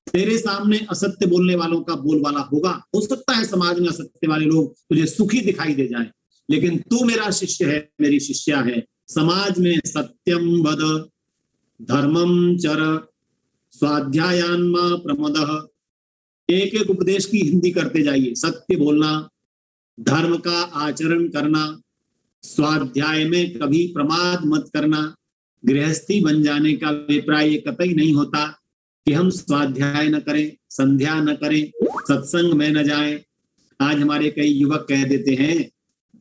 तेरे सामने असत्य बोलने वालों का बोलबाला होगा। हो सकता है समाज में असत्य वाले लोग तुझे सुखी दिखाई दे जाएं, लेकिन तू मेरा शिष्य है, मेरी शिष्या है। समाज में सत्यम वद, धर्मम चर, स्वाध्यायान्मा प्रमदः, एक एक उपदेश की हिंदी करते जाइए। सत्य बोलना, धर्म का आचरण करना, स्वाध्याय में कभी प्रमाद मत करना। गृहस्थी बन जाने का अभिप्राय ये कतई नहीं होता कि हम स्वाध्याय न करें, संध्या न करें, सत्संग में न जाएं। आज हमारे कई युवक कह देते हैं,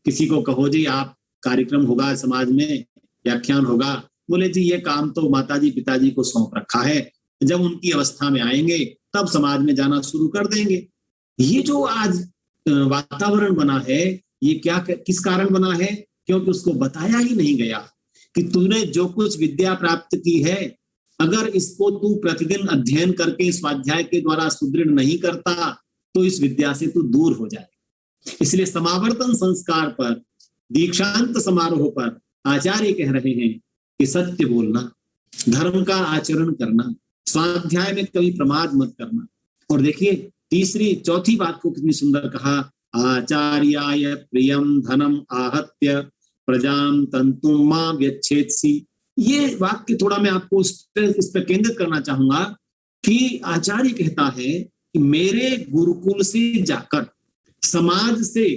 किसी को कहो जी आप कार्यक्रम होगा समाज में, व्याख्यान होगा, बोले जी ये काम तो माताजी पिताजी को सौंप रखा है, जब उनकी अवस्था में आएंगे तब समाज में जाना शुरू कर देंगे। ये जो आज वातावरण बना है, ये क्या किस कारण बना है? क्योंकि उसको बताया ही नहीं गया कि तूने जो कुछ विद्या प्राप्त की है, अगर इसको तू प्रतिदिन अध्ययन करके स्वाध्याय के द्वारा सुदृढ़ नहीं करता तो इस विद्या से तू दूर हो जाए। इसलिए समावर्तन संस्कार पर, दीक्षांत समारोह पर आचार्य कह रहे हैं कि सत्य बोलना, धर्म का आचरण करना, स्वाध्याय में कभी प्रमाद मत करना। और देखिए चौथी बात को कितनी सुंदर कहा, आचार्याय प्रियम धनम आहत्य प्रजाम तंतुम मां व्यच्छेत्सि। ये वाक्य थोड़ा मैं आपको इस पर केंद्रित करना चाहूंगा कि आचार्य कहता है कि मेरे गुरुकुल से जाकर समाज से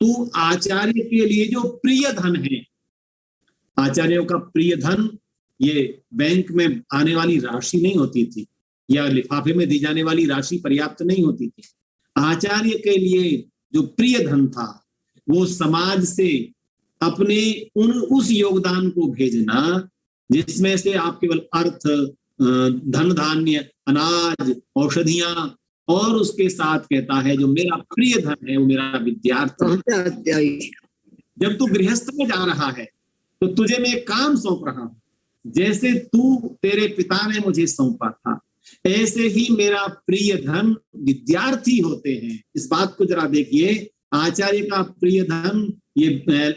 तू आचार्य के लिए जो प्रिय धन है, आचार्यों का प्रिय धन ये बैंक में आने वाली राशि नहीं होती थी या लिफाफे में दी जाने वाली राशि पर्याप्त नहीं होती थी। आचार्य के लिए जो प्रिय धन था वो समाज से अपने उस योगदान को भेजना जिसमें से आप केवल अर्थ, धन धान्य, अनाज, औषधियां, और उसके साथ कहता है जो मेरा प्रिय धन है वो मेरा विद्यार्थी। जब तू गृहस्थ में जा रहा है तो तुझे मैं काम सौंप रहा हूं, जैसे तू तेरे पिता ने मुझे सौंपा था, ऐसे ही मेरा प्रिय धन विद्यार्थी होते हैं। इस बात को जरा देखिए, आचार्य का प्रिय धन ये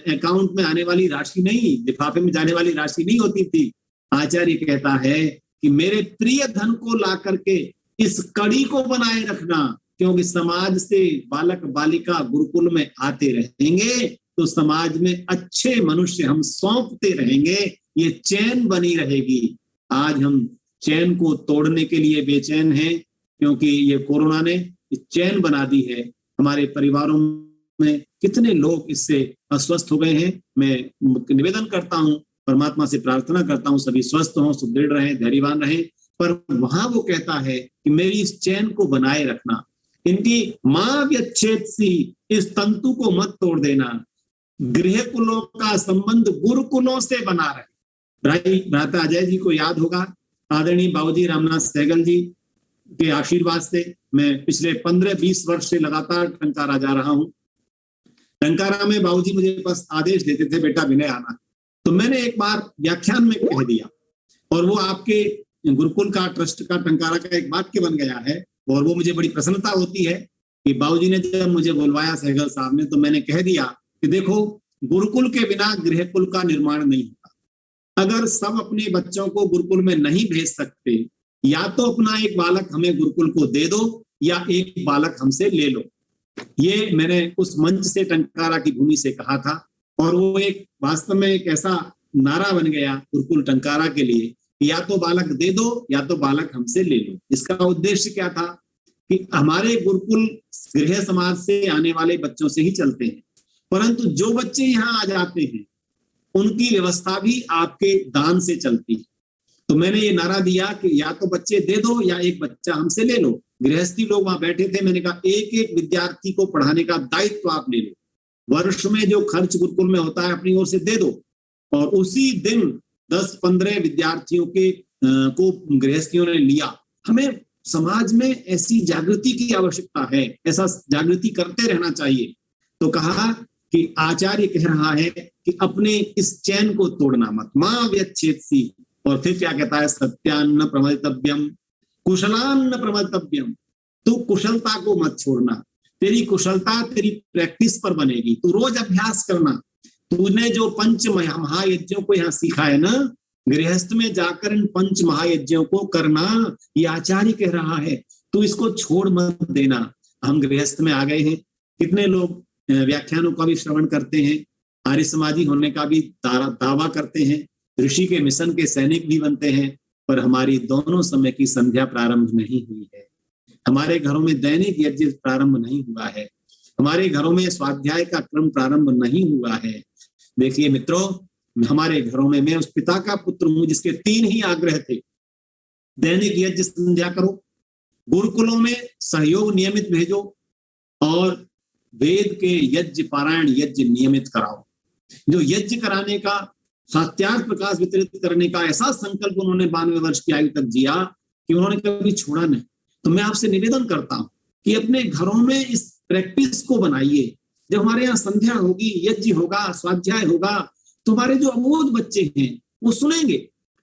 अकाउंट में आने वाली राशि नहीं, लिफाफे में जाने वाली राशि नहीं होती थी। आचार्य कहता है कि मेरे प्रिय धन को ला करके इस कड़ी को बनाए रखना, क्योंकि समाज से बालक बालिका गुरुकुल में आते रहेंगे तो समाज में अच्छे मनुष्य हम सौंपते रहेंगे, ये चैन बनी रहेगी। आज हम चैन को तोड़ने के लिए बेचैन हैं, क्योंकि ये कोरोना ने चैन बना दी है। हमारे परिवारों में कितने लोग इससे अस्वस्थ हो गए हैं। मैं निवेदन करता हूं, परमात्मा से प्रार्थना करता हूं सभी स्वस्थ हों, सुदृढ़ रहें, धैर्यवान रहें। पर वहां वो कहता है कि मेरी इस चैन को बनाए रखना, इनकी मां व्यच्छेत्सि, इस तंतु को मत तोड़ देना। गृह कुलों का संबंध गुरुकुलों से बना रहे। भ्राता अजय जी को याद होगा, आदरणीय बाबूजी रामनाथ सहगल जी के आशीर्वाद से मैं पिछले 15-20 वर्ष से लगातार टंकारा जा रहा हूं। टंकारा में बाबूजी मुझे बस आदेश देते थे, बेटा विनय आना। तो मैंने एक बार व्याख्यान में कह दिया, और वो आपके गुरुकुल का ट्रस्ट का टंकारा का एक वाक्य बन गया है, और वो मुझे बड़ी प्रसन्नता होती है कि बाबूजी ने जब मुझे बुलवाया सहगल साहब ने, तो मैंने कह दिया कि देखो, गुरुकुल के बिना गृहकुल का निर्माण नहीं होता। अगर सब अपने बच्चों को गुरुकुल में नहीं भेज सकते, या तो अपना एक बालक हमें गुरुकुल को दे दो या एक बालक हमसे ले लो। ये मैंने उस मंच से टंकारा की भूमि से कहा था, और वो एक वास्तव में एक ऐसा नारा बन गया गुरुकुल टंकारा के लिए, या तो बालक दे दो या तो बालक हमसे ले लो। इसका उद्देश्य क्या था कि हमारे गुरुकुल गृह समाज से आने वाले बच्चों से ही चलते हैं, परंतु जो बच्चे यहाँ आ जाते हैं उनकी व्यवस्था भी आपके दान से चलती है। तो मैंने ये नारा दिया कि या तो बच्चे दे दो या एक बच्चा हमसे ले लो। गृहस्थी लोग वहां बैठे थे, मैंने कहा एक एक विद्यार्थी को पढ़ाने का दायित्व आप ले लो। वर्ष में जो खर्च गुरुकुल में होता है अपनी ओर से दे दो, और उसी दिन 10-15 विद्यार्थियों को गृहस्थियों ने लिया। हमें समाज में ऐसी जागृति की आवश्यकता है, ऐसा जागृति करते रहना चाहिए। तो कहा कि आचार्य कह रहा है कि अपने इस चैन को तोड़ना मत, मां व्यच्छेदसी। और फिर क्या कहता है, सत्यान्न प्रमल्तव्यम कुशलान्न प्रमल्तव्यम। तू कुशलता को मत छोड़ना, तेरी कुशलता तेरी प्रैक्टिस पर बनेगी, तू रोज अभ्यास करना। तूने जो पंच महायज्ञों को यहाँ सीखा है ना, गृहस्थ में जाकर इन पंच महायज्ञों को करना, ये आचार्य कह रहा है, तू इसको छोड़ मत देना। हम गृहस्थ में आ गए हैं, कितने लोग व्याख्यानों का भी श्रवण करते हैं, आर्य समाजी होने का भी दावा करते हैं, ऋषि के मिशन के सैनिक भी बनते हैं, पर हमारी दोनों समय की संध्या प्रारंभ नहीं हुई है। हमारे घरों में दैनिक यज्ञ प्रारंभ नहीं हुआ है, हमारे घरों में स्वाध्याय का क्रम प्रारंभ नहीं हुआ है। देखिए मित्रों, हमारे घरों में, मैं उस पिता का पुत्र हूं जिसके 3 ही आग्रह थे। दैनिक यज्ञ संध्या करो, गुरुकुलों में सहयोग नियमित भेजो, और वेद के यज्ञ पारायण यज्ञ नियमित कराओ। जो यज्ञ कराने का, सात्यार्थ प्रकाश वितरित करने का ऐसा संकल्प उन्होंने 92 वर्ष की आयु तक जिया कि उन्होंने कभी छोड़ा नहीं। तो मैं आपसे निवेदन करता हूं कि अपने घरों में इस प्रैक्टिस को बनाइए। जब हमारे यहाँ संध्या होगी, यज्ञ होगा, स्वाध्याय होगा, तो हमारे जो अबोध बच्चे हैं वो सुनेंगे।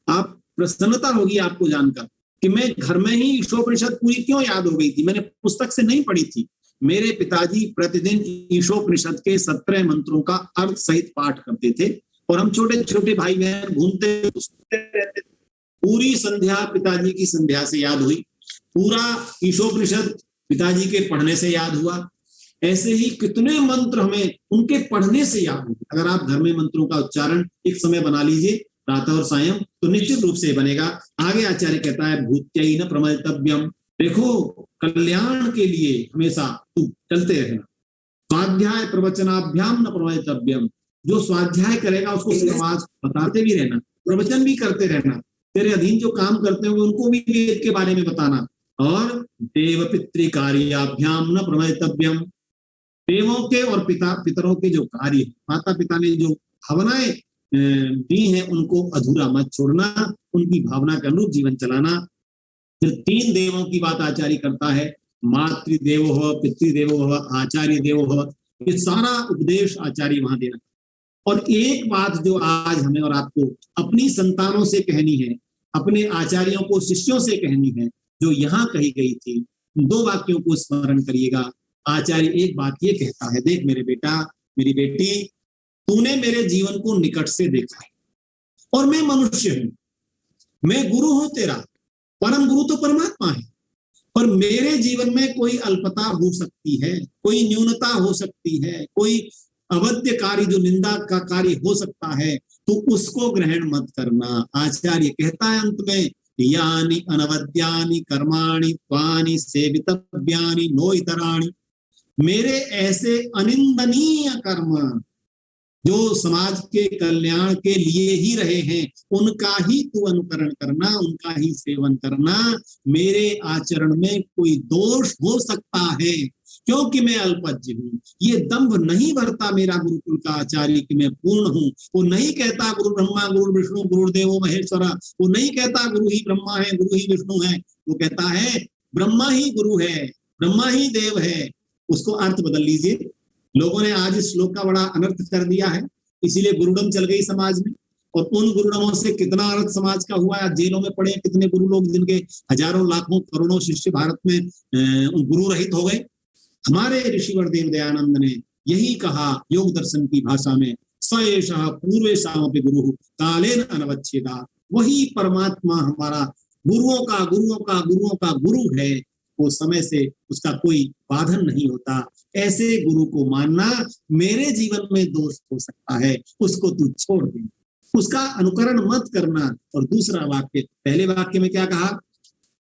आप प्रसन्नता होगी आपको जानकर कि मैं घर में ही ईशोपनिषद पूरी क्यों याद हो गई थी, मैंने पुस्तक से नहीं पढ़ी थी। मेरे पिताजी प्रतिदिन ईशोपनिषद के 17 मंत्रों का अर्थ सहित पाठ करते थे, और हम छोटे छोटे भाई बहन घूमते रहते थे। पूरी संध्या पिताजी की संध्या से याद हुई, पूरा ईशोपनिषद पिताजी के पढ़ने से याद हुआ। ऐसे ही कितने मंत्र हमें उनके पढ़ने से याद हुए। अगर आप घर में मंत्रों का उच्चारण एक समय बना लीजिए, प्रातः और सायं, तो निश्चित रूप से बनेगा। आगे आचार्य कहता है भूत्यैन प्रमल्तव्यम। देखो, कल्याण के लिए हमेशा तू चलते रहना। स्वाध्याय प्रवचनाभ्याम न प्रमल्तव्यम। जो स्वाध्याय करेगा उसको समाज बताते भी रहना, प्रवचन भी करते रहना। तेरे अधीन जो काम करते होंगे उनको भी वेद के बारे में बताना। और देव पितृकार्याभ्याम न प्रमल्तव्यम। देवों के और पितरों के जो कार्य, माता पिता ने जो भावनाएं दी हैं, उनको अधूरा मत छोड़ना, उनकी भावना के अनुरूप जीवन चलाना। फिर 3 देवों की बात आचार्य करता है, मातृदेवो भव, पितृदेवो भव, आचार्य देवो भव। ये सारा उपदेश आचार्य वहां दे रहा है। और एक बात जो आज हमें और आपको अपनी संतानों से कहनी है, अपने आचार्यों को शिष्यों से कहनी है, जो यहाँ कही गई थी, 2 वाक्यों को स्मरण करिएगा। आचार्य एक बात ये कहता है, देख मेरे बेटा, मेरी बेटी, तूने मेरे जीवन को निकट से देखा है, और मैं मनुष्य हूं, मैं गुरु हूं तेरा, परम गुरु तो परमात्मा है। पर मेरे जीवन में कोई अल्पता हो सकती है, कोई न्यूनता हो सकती है, कोई अवध्य कार्य, जो निंदा का कार्य हो सकता है, तो उसको ग्रहण मत करना। आचार्य कहता है अंत में, यानि अनवद्यानि कर्माणि त्वानि सेवितव्यानि नो इतराणि। मेरे ऐसे अनिंदनीय कर्म जो समाज के कल्याण के लिए ही रहे हैं, उनका ही तू अनुकरण करना, उनका ही सेवन करना। मेरे आचरण में कोई दोष हो सकता है क्योंकि मैं अल्पज्ञ हूं। ये दंभ नहीं भरता मेरा गुरुकुल का आचार्य कि मैं पूर्ण हूं। वो नहीं कहता गुरु ब्रह्मा गुरु विष्णु गुरुदेवो महेश्वरा। वो नहीं कहता गुरु ही ब्रह्मा है, गुरु ही विष्णु है। वो कहता है ब्रह्मा ही गुरु है, ब्रह्मा ही देव है। उसको अर्थ बदल लीजिए। लोगों ने आज इस श्लोक का बड़ा अनर्थ कर दिया है, इसीलिए गुरुडम चल गई समाज में। और उन गुरुडमों से कितना अनर्थ समाज का हुआ है। जेलों में पड़े कितने गुरु लोग, जिनके हजारों लाखों करोड़ों शिष्य भारत में गुरु रहित हो गए। हमारे ऋषिवर देव दयानंद ने यही कहा योग दर्शन की भाषा में, स एषः पूर्वेषामपि गुरु कालेन अनवच्छेदा। वही परमात्मा हमारा गुरुओं का गुरु है। वो समय से उसका कोई बाधन नहीं होता। ऐसे गुरु को मानना, मेरे जीवन में दोष हो सकता है, उसको तू छोड़ दे, उसका अनुकरण मत करना। और दूसरा वाक्य, पहले वाक्य में क्या कहा,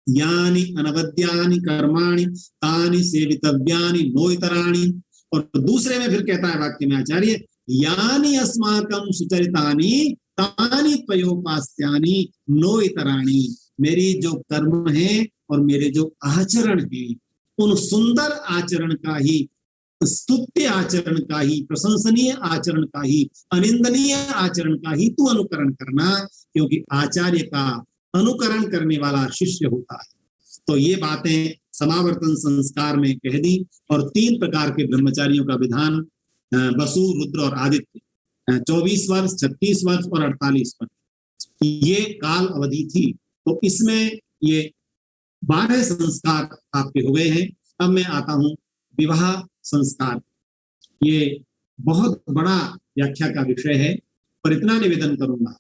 यानि अनवद्यानि कर्माणि तानि सेवितव्यानि नो इतराणि। और दूसरे में फिर कहता है वाक्य में आचार्य, यानि अस्माकं सुचरितानि तानि त्वयोपास्यानि नो इतराणि। मेरी जो कर्म है और मेरे जो आचरण है, उन सुंदर आचरण का ही स्तुत्य आचरण का ही, प्रशंसनीय आचरण का ही, अनिंदनीय आचरण का ही तू अनुकरण करना, क्योंकि आचार्य का अनुकरण करने वाला शिष्य होता है। तो ये बातें समावर्तन संस्कार में कह दी। और 3 प्रकार के ब्रह्मचारियों का विधान, वसु, रुद्र और आदित्य, 24 वर्ष, 36 वर्ष और 48 वर्ष, ये काल अवधि थी। तो इसमें ये 12 संस्कार आपके हो गए हैं। अब मैं आता हूं विवाह संस्कार। ये बहुत बड़ा व्याख्या का विषय है, पर इतना निवेदन करूंगा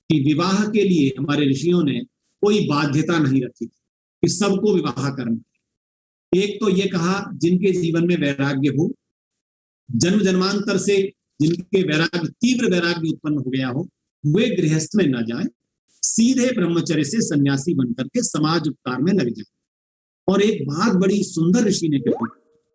कि विवाह के लिए हमारे ऋषियों ने कोई बाध्यता नहीं रखी कि सबको विवाह करना। एक तो ये कहा जिनके जीवन में वैराग्य हो, जन्म जन्मांतर से जिनके वैराग्य, तीव्र वैराग्य उत्पन्न हो गया हो, वे गृहस्थ में न जाए, सीधे ब्रह्मचर्य से सन्यासी बनकर के समाज उपकार में लग जाए। और एक बात बड़ी सुंदर ऋषि ने कही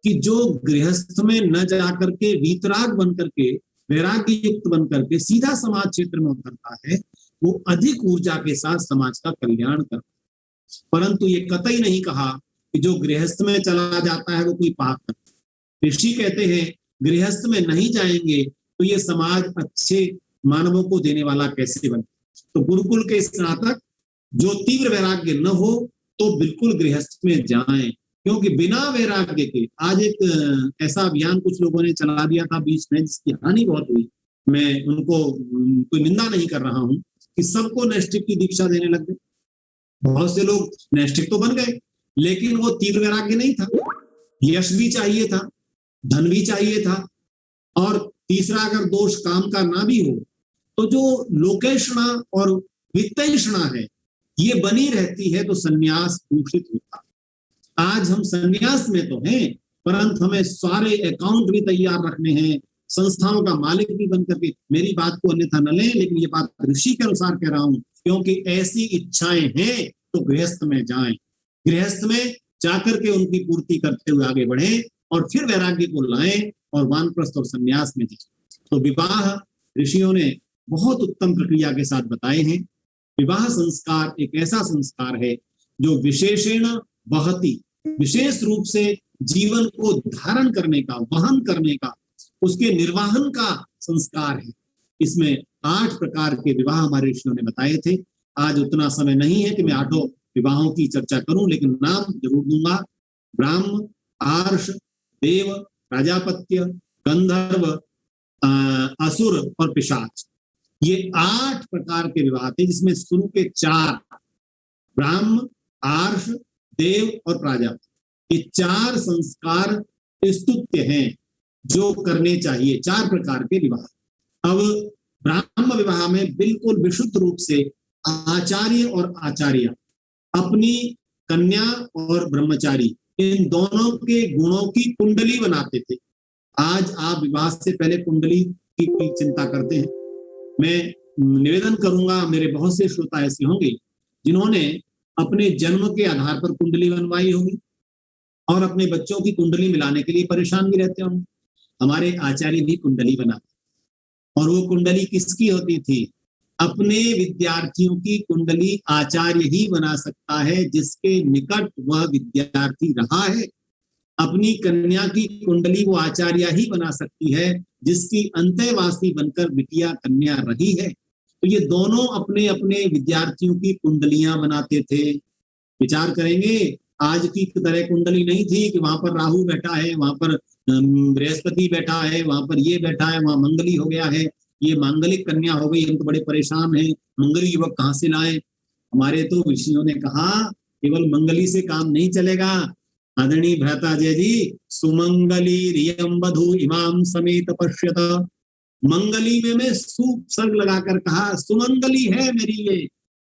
कि जो गृहस्थ में न जाकर के वीतराग बनकर के, वैराग्य युक्त बनकर के सीधा समाज क्षेत्र में उतरता है, वो अधिक ऊर्जा के साथ समाज का कल्याण करता है। परंतु ये कतई नहीं कहा कि जो गृहस्थ में चला जाता है वो कोई पाप करता है। ऋषि कहते हैं गृहस्थ में नहीं जाएंगे तो ये समाज अच्छे मानवों को देने वाला कैसे बने। तो गुरुकुल के स्नातक जो तीव्र वैराग्य न हो तो बिल्कुल गृहस्थ में जाएं, क्योंकि बिना वैराग्य के, आज एक ऐसा अभियान कुछ लोगों ने चला दिया था बीच में, जिसकी हानि बहुत हुई। मैं उनको कोई निंदा नहीं कर रहा हूं कि सबको नैष्ठिक की दीक्षा देने लग गए। बहुत से लोग नैष्ठिक तो बन गए, लेकिन वो तीव्र वैराग्य नहीं था। यश भी चाहिए था, धन भी चाहिए था, और तीसरा अगर दोष काम का ना भी हो तो जो लोकेशना और वित्तषणा है ये बनी रहती है, तो सन्यास दूषित होता है। आज हम सन्यास में तो हैं, परंतु हमें सारे अकाउंट भी तैयार रखने हैं, संस्थाओं का मालिक भी बन करके। मेरी बात को अन्यथा न लें, लेकिन ये बात ऋषि के अनुसार कह रहा हूं, क्योंकि ऐसी इच्छाएं हैं तो गृहस्थ में जाएं, गृहस्थ में जाकर के उनकी पूर्ति करते हुए आगे बढ़े और फिर वैराग्य को लाएं और वानप्रस्थ और संन्यास में जाएं। तो विवाह ऋषियों ने बहुत उत्तम प्रक्रिया के साथ बताए हैं। विवाह संस्कार एक ऐसा संस्कार है जो विशेषेण वहति, विशेष रूप से जीवन को धारण करने का, वहन करने का, उसके निर्वाहन का संस्कार है। इसमें 8 प्रकार के विवाह हमारे ऋषियों ने बताए थे। आज उतना समय नहीं है कि मैं 8 विवाहों की चर्चा करूं, लेकिन नाम जरूर दूंगा। ब्राह्म, आर्ष, देव, प्राजापत्य, गंधर्व, असुर और पिशाच, ये 8 प्रकार के विवाह थे, जिसमें शुरू के 4 ब्राह्म, आर्ष, देव और प्राजापत्य, ये 4 संस्कार स्तुत्य हैं जो करने चाहिए। 4 प्रकार के विवाह। अब ब्राह्म विवाह में बिल्कुल विशुद्ध रूप से आचार्य और आचार्य अपनी कन्या और ब्रह्मचारी इन दोनों के गुणों की कुंडली बनाते थे। आज आप विवाह से पहले कुंडली की चिंता करते हैं। मैं निवेदन करूंगा, मेरे बहुत से श्रोता ऐसे होंगे जिन्होंने अपने जन्म के आधार पर कुंडली बनवाई होगी और अपने बच्चों की कुंडली मिलाने के लिए परेशान भी रहते होंगे। हमारे आचार्य भी कुंडली बनाते, और वो कुंडली किसकी होती थी? अपने विद्यार्थियों की कुंडली आचार्य ही बना सकता है जिसके निकट वह विद्यार्थी रहा है। अपनी कन्या की कुंडली वो आचार्य ही बना सकती है जिसकी अंतःवासी बनकर बिटिया कन्या रही है। तो ये दोनों अपने अपने विद्यार्थियों की कुंडलियां बनाते थे। विचार करेंगे, आज की तरह कुंडली नहीं थी कि वहां पर राहु बैठा है, वहां पर बृहस्पति बैठा है, वहां पर ये बैठा है, वहां मंगली हो गया है, ये मांगलिक कन्या हो गई, हम तो बड़े परेशान हैं, मंगली युवक कहाँ से लाए। हमारे तो ऋषियों ने कहा केवल मंगली से काम नहीं चलेगा। आदरणीय भ्राताजय जी, सुमंगली रियम वधू इमाम समेत पश्यत। मंगली में मैं सुसर्ग लगाकर कहा, सुमंगली है मेरी ये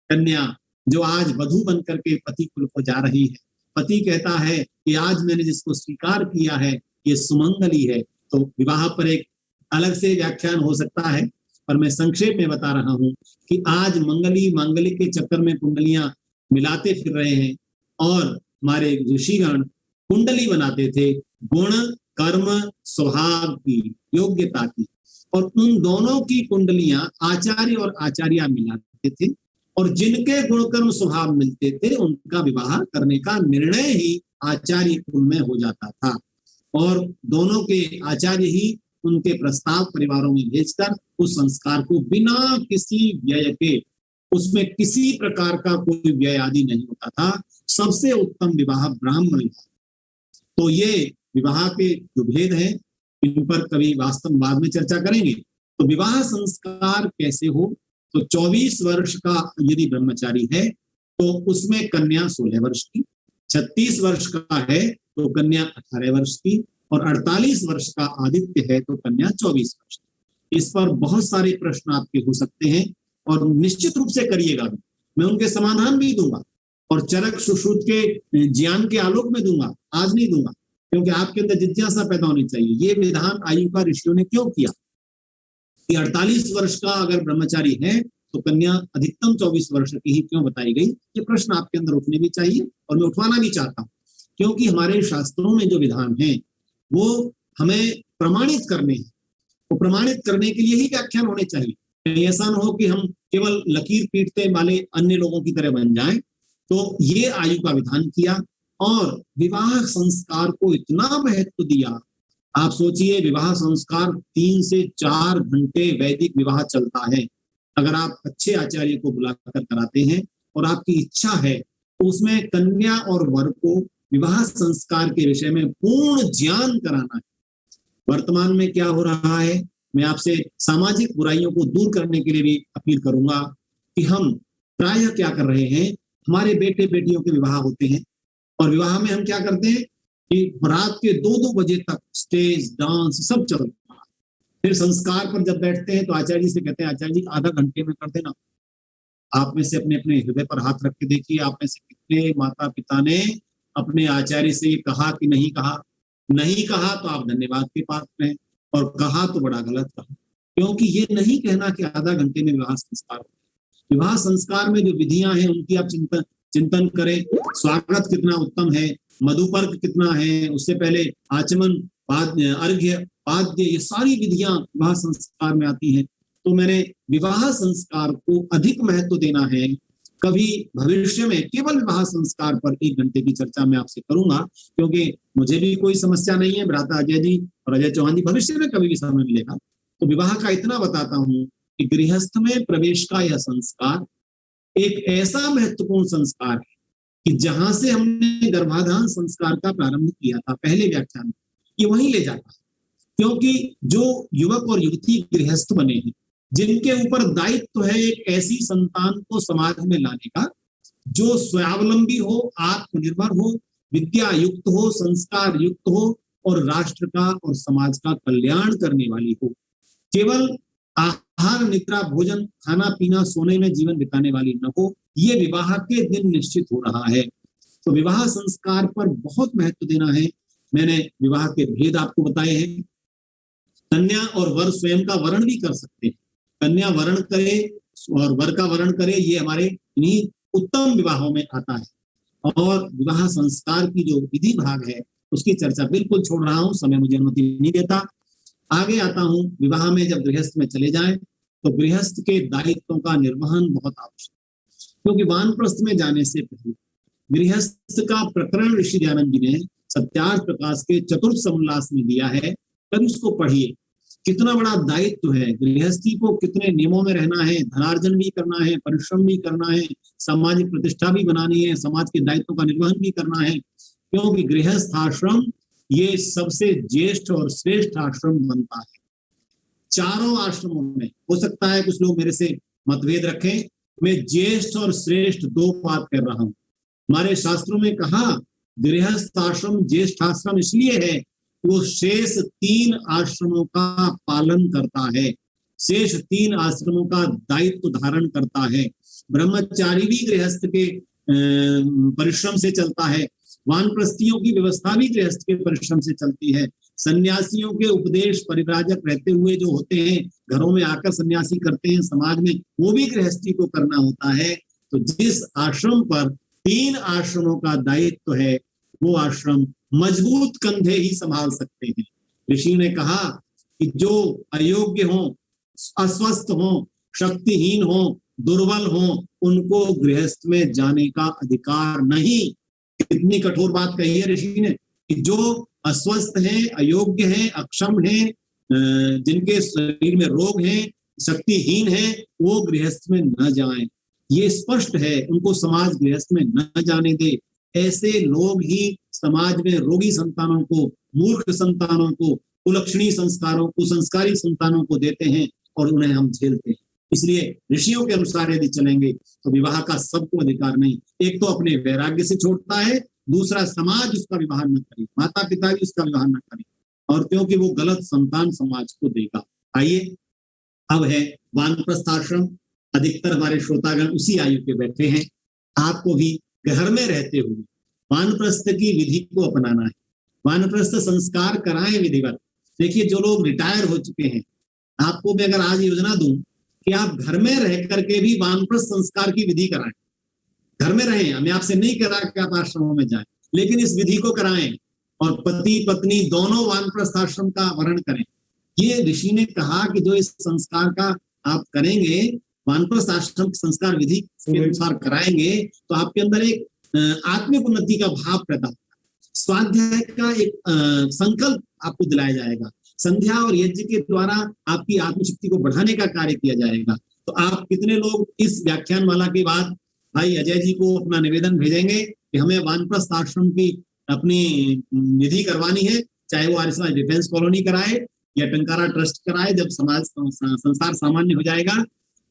कन्या जो आज वधू बनकर के पति कुल को जा रही है। पति कहता है कि आज मैंने जिसको स्वीकार किया है ये सुमंगली है। तो विवाह पर एक अलग से व्याख्यान हो सकता है, पर मैं संक्षेप में बता रहा हूं कि आज मंगली मांगलिक के चक्कर में कुंडलियां मिलाते फिर रहे हैं, और हमारे ऋषिगण कुंडली बनाते थे गुण, कर्म, स्वभाव की, योग्यता की, और उन दोनों की कुंडलियां आचार्य और आचार्य मिलाते थे, और जिनके गुण कर्म स्वभाव मिलते थे उनका विवाह करने का निर्णय ही आचार्य कुल में हो जाता था। और दोनों के आचार्य ही उनके प्रस्ताव परिवारों में भेजकर उस संस्कार को बिना किसी व्यय के, उसमें किसी प्रकार का कोई व्यय आदि नहीं होता था, सबसे उत्तम विवाह ब्राह्मण। तो ये विवाह के जो भेद हैं इन पर कभी वास्तव बाद में चर्चा करेंगे। तो विवाह संस्कार कैसे हो, तो 24 वर्ष का यदि ब्रह्मचारी है तो उसमें कन्या 16 वर्ष की, 36 वर्ष का है तो कन्या 18 वर्ष की, और 48 वर्ष का आदित्य है तो कन्या 24 वर्ष की। इस पर बहुत सारे प्रश्न आपके हो सकते हैं और निश्चित रूप से करिएगा, मैं उनके समाधान भी दूंगा और चरक सुश्रुत के ज्ञान के आलोक में दूंगा, आज नहीं दूंगा, क्योंकि आपके अंदर जिज्ञासा पैदा होनी चाहिए। ये विधान आयु का ऋषियों ने क्यों किया कि 48 वर्ष का अगर ब्रह्मचारी है तो कन्या अधिकतम 24 वर्ष की ही क्यों बताई गई, ये प्रश्न आपके अंदर उठने भी चाहिए और मैं उठवाना भी चाहता हूँ, क्योंकि हमारे शास्त्रों में जो विधान है वो हमें प्रमाणित करने हैं, तो प्रमाणित करने के लिए ही व्याख्यान होने चाहिए। ऐसा न हो कि हम केवल लकीर पीटते वाले अन्य लोगों की तरह बन जाएं। तो ये आयु का विधान किया और विवाह संस्कार को इतना महत्व दिया। आप सोचिए, विवाह संस्कार 3 से 4 घंटे वैदिक विवाह चलता है। अगर आप अच्छे आचार्य को बुलाकर कराते हैं और आपकी इच्छा है तो उसमें कन्या और वर को विवाह संस्कार के विषय में पूर्ण ज्ञान कराना है। वर्तमान में क्या हो रहा है, मैं आपसे सामाजिक बुराइयों को दूर करने के लिए भी अपील करूंगा कि हम प्रायः क्या कर रहे हैं, हमारे बेटे बेटियों के विवाह होते हैं और विवाह में हम क्या करते हैं कि रात के 2-2 बजे तक स्टेज डांस सब चलता है। फिर संस्कार पर जब बैठते हैं तो आचार्य से कहते हैं, आचार्य जी आधा घंटे में कर देना। आप में से अपने अपने हृदय पर हाथ रख के देखिए, आप में से कितने माता पिता ने अपने आचार्य से ये कहा कि नहीं कहा? नहीं कहा तो आप धन्यवाद के पात्र हैं, और कहा तो बड़ा गलत कहा, क्योंकि ये नहीं कहना कि आधा घंटे में विवाह संस्कार। विवाह संस्कार में जो विधियां हैं उनकी आप चिंतन करें। स्वागत कितना उत्तम है, मधुपर्क कितना है, उससे पहले आचमन, अर्घ्य, पाद्य, ये सारी विधियां विवाह संस्कार में आती हैं। तो मैंने विवाह संस्कार को अधिक महत्व देना है। कभी भविष्य में केवल विवाह संस्कार पर 1 घंटे की चर्चा मैं आपसे करूंगा, क्योंकि मुझे भी कोई समस्या नहीं है, भ्राता अजय जी और अजय चौहान जी भविष्य में कभी भी समय मिलेगा तो विवाह का इतना बताता हूं कि गृहस्थ में प्रवेश का यह संस्कार एक ऐसा महत्वपूर्ण संस्कार है कि जहां से हमने गर्भाधान संस्कार का प्रारंभ किया था पहले व्याख्यान में, ये वहीं ले जाता है। क्योंकि जो युवक और युवती गृहस्थ बने हैं, जिनके ऊपर दायित्व है एक ऐसी संतान को समाज में लाने का जो स्वावलंबी हो, आत्मनिर्भर हो, विद्या युक्त हो, संस्कार युक्त हो और राष्ट्र का और समाज का कल्याण करने वाली हो। केवल आहार निद्रा भोजन खाना पीना सोने में जीवन बिताने वाली न हो, ये विवाह के दिन निश्चित हो रहा है। तो विवाह संस्कार पर बहुत महत्व देना है। मैंने विवाह के भेद आपको बताए हैं। कन्या और वर स्वयं का वरण भी कर सकते हैं, कन्या वरण करे और वर का वरण करे, ये हमारे इन्हीं उत्तम विवाहों में आता है। और विवाह संस्कार की जो विधि भाग है उसकी चर्चा बिल्कुल छोड़ रहा हूं, समय मुझे अनुमति नहीं देता। आगे आता हूं, विवाह में जब गृहस्थ में चले जाएं तो गृहस्थ के दायित्वों का निर्वहन बहुत आवश्यक, क्योंकि वानप्रस्थ में जाने से पहले गृहस्थ का प्रकरण ऋषि दयानंद जी ने सत्यार्थ प्रकाश के चतुर्थ समोल्लास में दिया है। कभी उसको पढ़िए, कितना बड़ा दायित्व है गृहस्थी को, कितने नियमों में रहना है, धनार्जन भी करना है, परिश्रम भी करना है, सामाजिक प्रतिष्ठा भी बनानी है, समाज के दायित्वों का निर्वहन भी करना है। क्योंकि गृहस्थ आश्रम ये सबसे ज्येष्ठ और श्रेष्ठ आश्रम बनता है। चारों आश्रमों में हो सकता है कुछ लोग मेरे से मतभेद रखें, मैं ज्येष्ठ और श्रेष्ठ 2 बात कर रहा हूं। हमारे शास्त्रों में कहा गृहस्थ आश्रम ज्येष्ठ आश्रम इसलिए है वो शेष 3 आश्रमों का पालन करता है, शेष 3 आश्रमों का दायित्व धारण करता है। ब्रह्मचारी भी गृहस्थ के परिश्रम से चलता है, वानप्रस्थियों की व्यवस्था भी गृहस्थ के परिश्रम से चलती है, सन्यासियों के उपदेश परिव्राजक रहते हुए जो होते हैं, घरों में आकर सन्यासी करते हैं समाज में, वो भी गृहस्थी को करना होता है। तो जिस आश्रम पर 3 आश्रमों का दायित्व है वो आश्रम मजबूत कंधे ही संभाल सकते हैं। ऋषि ने कहा कि जो अयोग्य हो, अस्वस्थ हो, शक्तिहीन हो, दुर्बल हो, उनको गृहस्थ में जाने का अधिकार नहीं। कितनी कठोर बात कही है ऋषि ने। कि जो अस्वस्थ हैं, अयोग्य हैं, अक्षम हैं, जिनके शरीर में रोग हैं, शक्तिहीन है, वो गृहस्थ में न जाएं। ये स्पष्ट है, उनको समाज गृहस्थ में न जाने दे। ऐसे लोग ही समाज में रोगी संतानों को, मूर्ख संतानों को, कुलक्षणी संस्कारों, कुसंस्कारी संतानों को देते हैं और उन्हें हम झेलते हैं। इसलिए ऋषियों के अनुसार यदि चलेंगे तो विवाह का सबको अधिकार नहीं। एक तो अपने वैराग्य से छोड़ता है, दूसरा समाज उसका विवाह न करे, माता पिता भी उसका विवाह न करे, और क्योंकि वो गलत संतान समाज को देगा। आइए, अब है वानप्रस्थ आश्रम। अधिकतर हमारे श्रोतागण उसी आयु के बैठे हैं। आपको भी घर में रहते हुए वानप्रस्थ की विधि को अपनाना है। वानप्रस्थ संस्कार कराएं विधिवत। देखिए, जो लोग रिटायर हो चुके हैं, आपको मैं अगर आज योजना दूं कि आप घर में रह करके भी वानप्रस्थ संस्कार की विधि कराएं, घर में रहें, मैं आपसे नहीं कह रहा कि आप आश्रमों में जाएं, लेकिन इस विधि को कराएं और पति पत्नी दोनों वानप्रस्थ आश्रम का वर्ण करें। ये ऋषि ने कहा कि जो इस संस्कार का आप करेंगे, वानप्रस्थ आश्रम की संस्कार विधि के अनुसार कराएंगे, तो आपके अंदर एक आत्मिक उन्नति का भाव पैदा होगा। स्वाध्याय का एक संकल्प आपको दिलाया जाएगा। संध्या और यज्ञ के द्वारा आपकी आत्मशक्ति को बढ़ाने का कार्य किया जाएगा। तो आप कितने लोग इस व्याख्यान माला के बाद भाई अजय जी को अपना निवेदन भेजेंगे कि हमें वानप्रस्थ आश्रम की अपनी विधि करवानी है, चाहे वो आर्य समाज डिफेंस कॉलोनी कराए या टंकारा ट्रस्ट कराए, जब समाज संसार सामान्य हो जाएगा।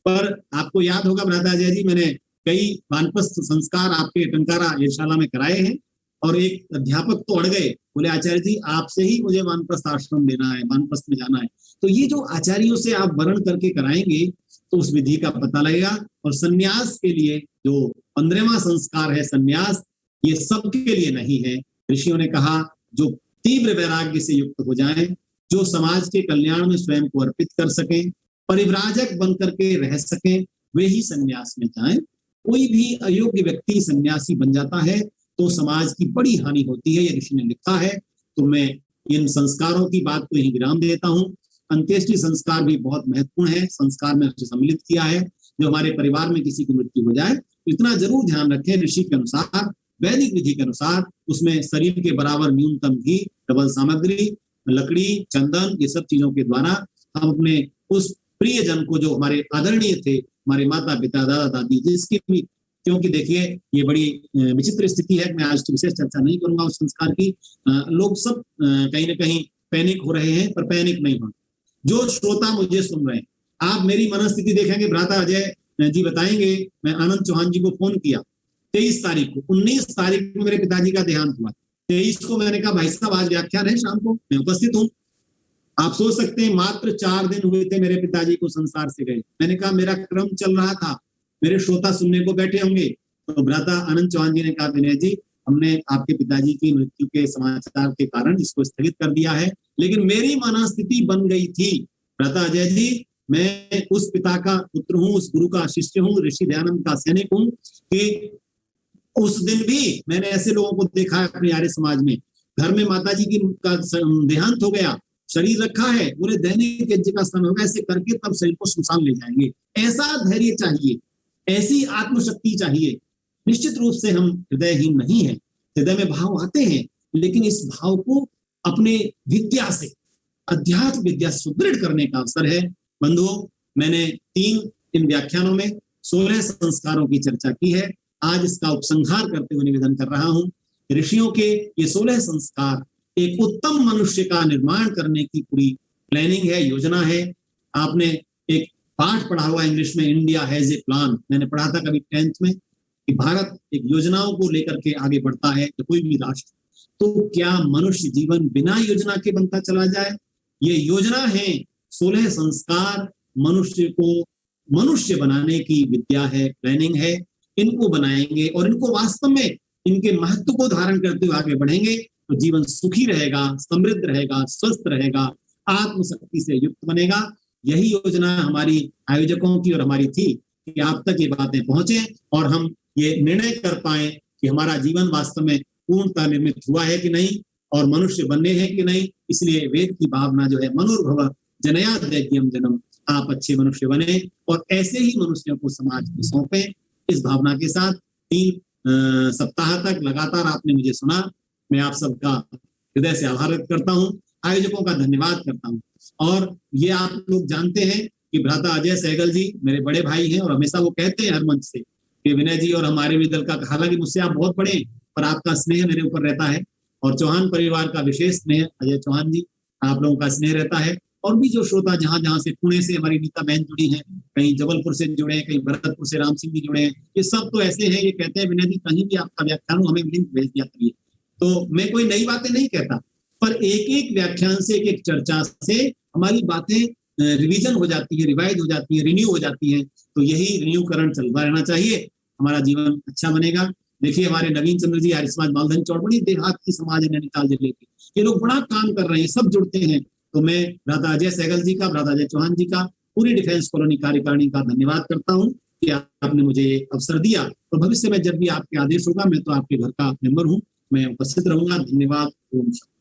पर आपको याद होगा भ्राता अजय जी, मैंने कई वानप्रस्थ संस्कार आपके टंकारा यशाला में कराए हैं, और एक अध्यापक तो अड़ गए, बोले आचार्य जी आपसे ही मुझे वानप्रस्थ आश्रम लेना है, वानप्रस्थ में जाना है। तो ये जो आचार्यों से आप वर्ण करके कराएंगे तो उस विधि का पता लगेगा। और सन्यास के लिए जो 15वां संस्कार है सन्यास, ये सबके लिए नहीं है। ऋषियों ने कहा जो तीव्र वैराग्य से युक्त हो जाएं, जो समाज के कल्याण में स्वयं को अर्पित कर सकें, परिव्राजक बन करके रह सकें, वे ही सन्यास में जाएं। कोई भी अयोग्य व्यक्ति सन्यासी बन जाता है तो समाज की बड़ी हानि होती है, ये ऋषि ने लिखा है। तो मैं इन संस्कारों की बात को यही विराम देता हूँ। अंत्येष्टि संस्कार भी बहुत महत्वपूर्ण है, संस्कार में उसे सम्मिलित किया है। जो हमारे परिवार में किसी की मृत्यु हो जाए, इतना जरूर ध्यान रखें, ऋषि के अनुसार, वैदिक विधि के अनुसार, उसमें शरीर के बराबर न्यूनतम घी, डबल सामग्री, लकड़ी, चंदन, ये सब चीजों के द्वारा हम अपने उस प्रिय जन को, जो हमारे आदरणीय थे, हमारे माता पिता, दादा दादी, जिसकी भी, क्योंकि देखिए ये बड़ी विचित्र स्थिति है, मैं आज विशेष चर्चा नहीं करूंगा उस संस्कार की। लोग सब कहीं ना कहीं पैनिक हो रहे हैं, पर पैनिक नहीं हो। जो श्रोता मुझे सुन रहे हैं, आप मेरी मनस्थिति देखेंगे। भ्राता अजय जी बताएंगे, मैं आनंद चौहान जी को फोन किया 23 तारीख को, 19 तारीख को मेरे पिताजी का देहांत हुआ। 23 को मैंने कहा भाई साहब आज व्याख्यान है शाम को, मैं उपस्थित हूँ। आप सोच सकते हैं मात्र 4 दिन हुए थे मेरे पिताजी को संसार से गए। मैंने कहा मेरा क्रम चल रहा था, मेरे श्रोता सुनने को बैठे होंगे। तो भ्राता आनंद चौहान जी ने कहा विनय जी, हमने आपके पिताजी की मृत्यु के समाचार के कारण इसको स्थगित कर दिया है, लेकिन मेरी मनस्थिति बन गई थी भ्राता अजय जी, मैं उस पिता का पुत्र हूँ, उस गुरु का शिष्य हूँ, ऋषि दयानंद का सैनिक हूँ, कि उस दिन भी मैंने ऐसे लोगों को देखा है अपने आर्य समाज में, घर में माता जी की का देहांत हो गया, शरीर रखा है, पूरे दैनिक यज्ञ का समय होगा, ऐसे करके तब शरीर को श्मशान ले जाएंगे। ऐसा धैर्य चाहिए, ऐसी आत्मशक्ति चाहिए। निश्चित रूप से हम हृदयहीन नहीं है, हृदय में भाव आते हैं, लेकिन इस भाव को अपने विद्या से, अध्यात्म विद्या सुदृढ़ करने का अवसर है। बंधुओं, मैंने इन व्याख्यानों में 16 संस्कारों की चर्चा की है। आज इसका उपसंहार करते हुए निवेदन कर रहा हूं, ऋषियों के ये 16 संस्कार एक उत्तम मनुष्य का निर्माण करने की पूरी प्लानिंग है, योजना है। आपने एक पाठ पढ़ा हुआ इंग्लिश में, इंडिया हैज ए प्लान। मैंने पढ़ा था कभी 10th में कि भारत एक योजनाओं को लेकर के आगे बढ़ता है, तो कोई भी राष्ट्र। तो क्या मनुष्य जीवन बिना योजना के बनता चला जाए? ये योजना है, 16 संस्कार मनुष्य को मनुष्य बनाने की विद्या है, प्लानिंग है। इनको बनाएंगे और इनको वास्तव में इनके महत्व को धारण करते हुए आगे बढ़ेंगे तो जीवन सुखी रहेगा, समृद्ध रहेगा, स्वस्थ रहेगा, आत्मशक्ति से युक्त बनेगा। यही योजना हमारी आयोजकों की और हमारी थी कि आप तक ये बातें पहुंचे और हम ये निर्णय कर पाए कि हमारा जीवन वास्तव में पूर्णतः निर्मित हुआ है कि नहीं और मनुष्य बनने हैं कि नहीं। इसलिए वेद की भावना जो है, मनोर्भव जनया दैत्यम जन्म, आप अच्छे मनुष्य बने और ऐसे ही मनुष्यों को समाज को सौंपे। इस भावना के साथ 3 सप्ताह तक लगातार आपने मुझे सुना, मैं आप सबका हृदय से आभार व्यक्त करता हूँ, आयोजकों का धन्यवाद करता हूँ। और ये आप लोग जानते हैं कि भ्राता अजय सहगल जी मेरे बड़े भाई हैं और हमेशा वो कहते हैं हर मंच से कि विनय जी और हमारे भी दल का, हालांकि मुझसे आप बहुत बड़े हैं, पर आपका स्नेह मेरे ऊपर रहता है और चौहान परिवार का विशेष स्नेह, अजय चौहान जी आप लोगों का स्नेह रहता है। और भी जो श्रोता जहां जहां से, पुणे से हमारी नीता बहन जुड़ी हैं, कहीं जबलपुर से जुड़े हैं, कहीं भरतपुर से राम सिंह जी जुड़े हैं, ये सब तो ऐसे हैं, ये कहते हैं विनय जी कहीं भी आपका व्याख्यान हो हमें लिंक भेज दिया करिए। तो मैं कोई नई बातें नहीं कहता, पर एक एक व्याख्यान से, एक एक चर्चा से हमारी बातें रिवीजन हो जाती है, रिवाइज हो जाती है, रिन्यू हो जाती है। तो यही रिन्यूकरण चलता रहना चाहिए, हमारा जीवन अच्छा बनेगा। देखिए हमारे नवीन चंद्र जी आर्य समाज मालधन चौड़बड़ी देहात की समाज है नैनीताल जिले की, ये लोग बड़ा काम कर रहे हैं, सब जुड़ते हैं। तो मैं भ्राता अजय सहगल जी का, भ्राता अजय चौहान जी का, पूरी डिफेंस कॉलोनी कार्यकारिणी का धन्यवाद करता हूँ कि आपने मुझे अवसर दिया। तो भविष्य में जब भी आपके आदेश होगा, मैं तो आपके घर का मेंबर हूँ, मैं उपस्थित रहूंगा। धन्यवाद। ओम शांति।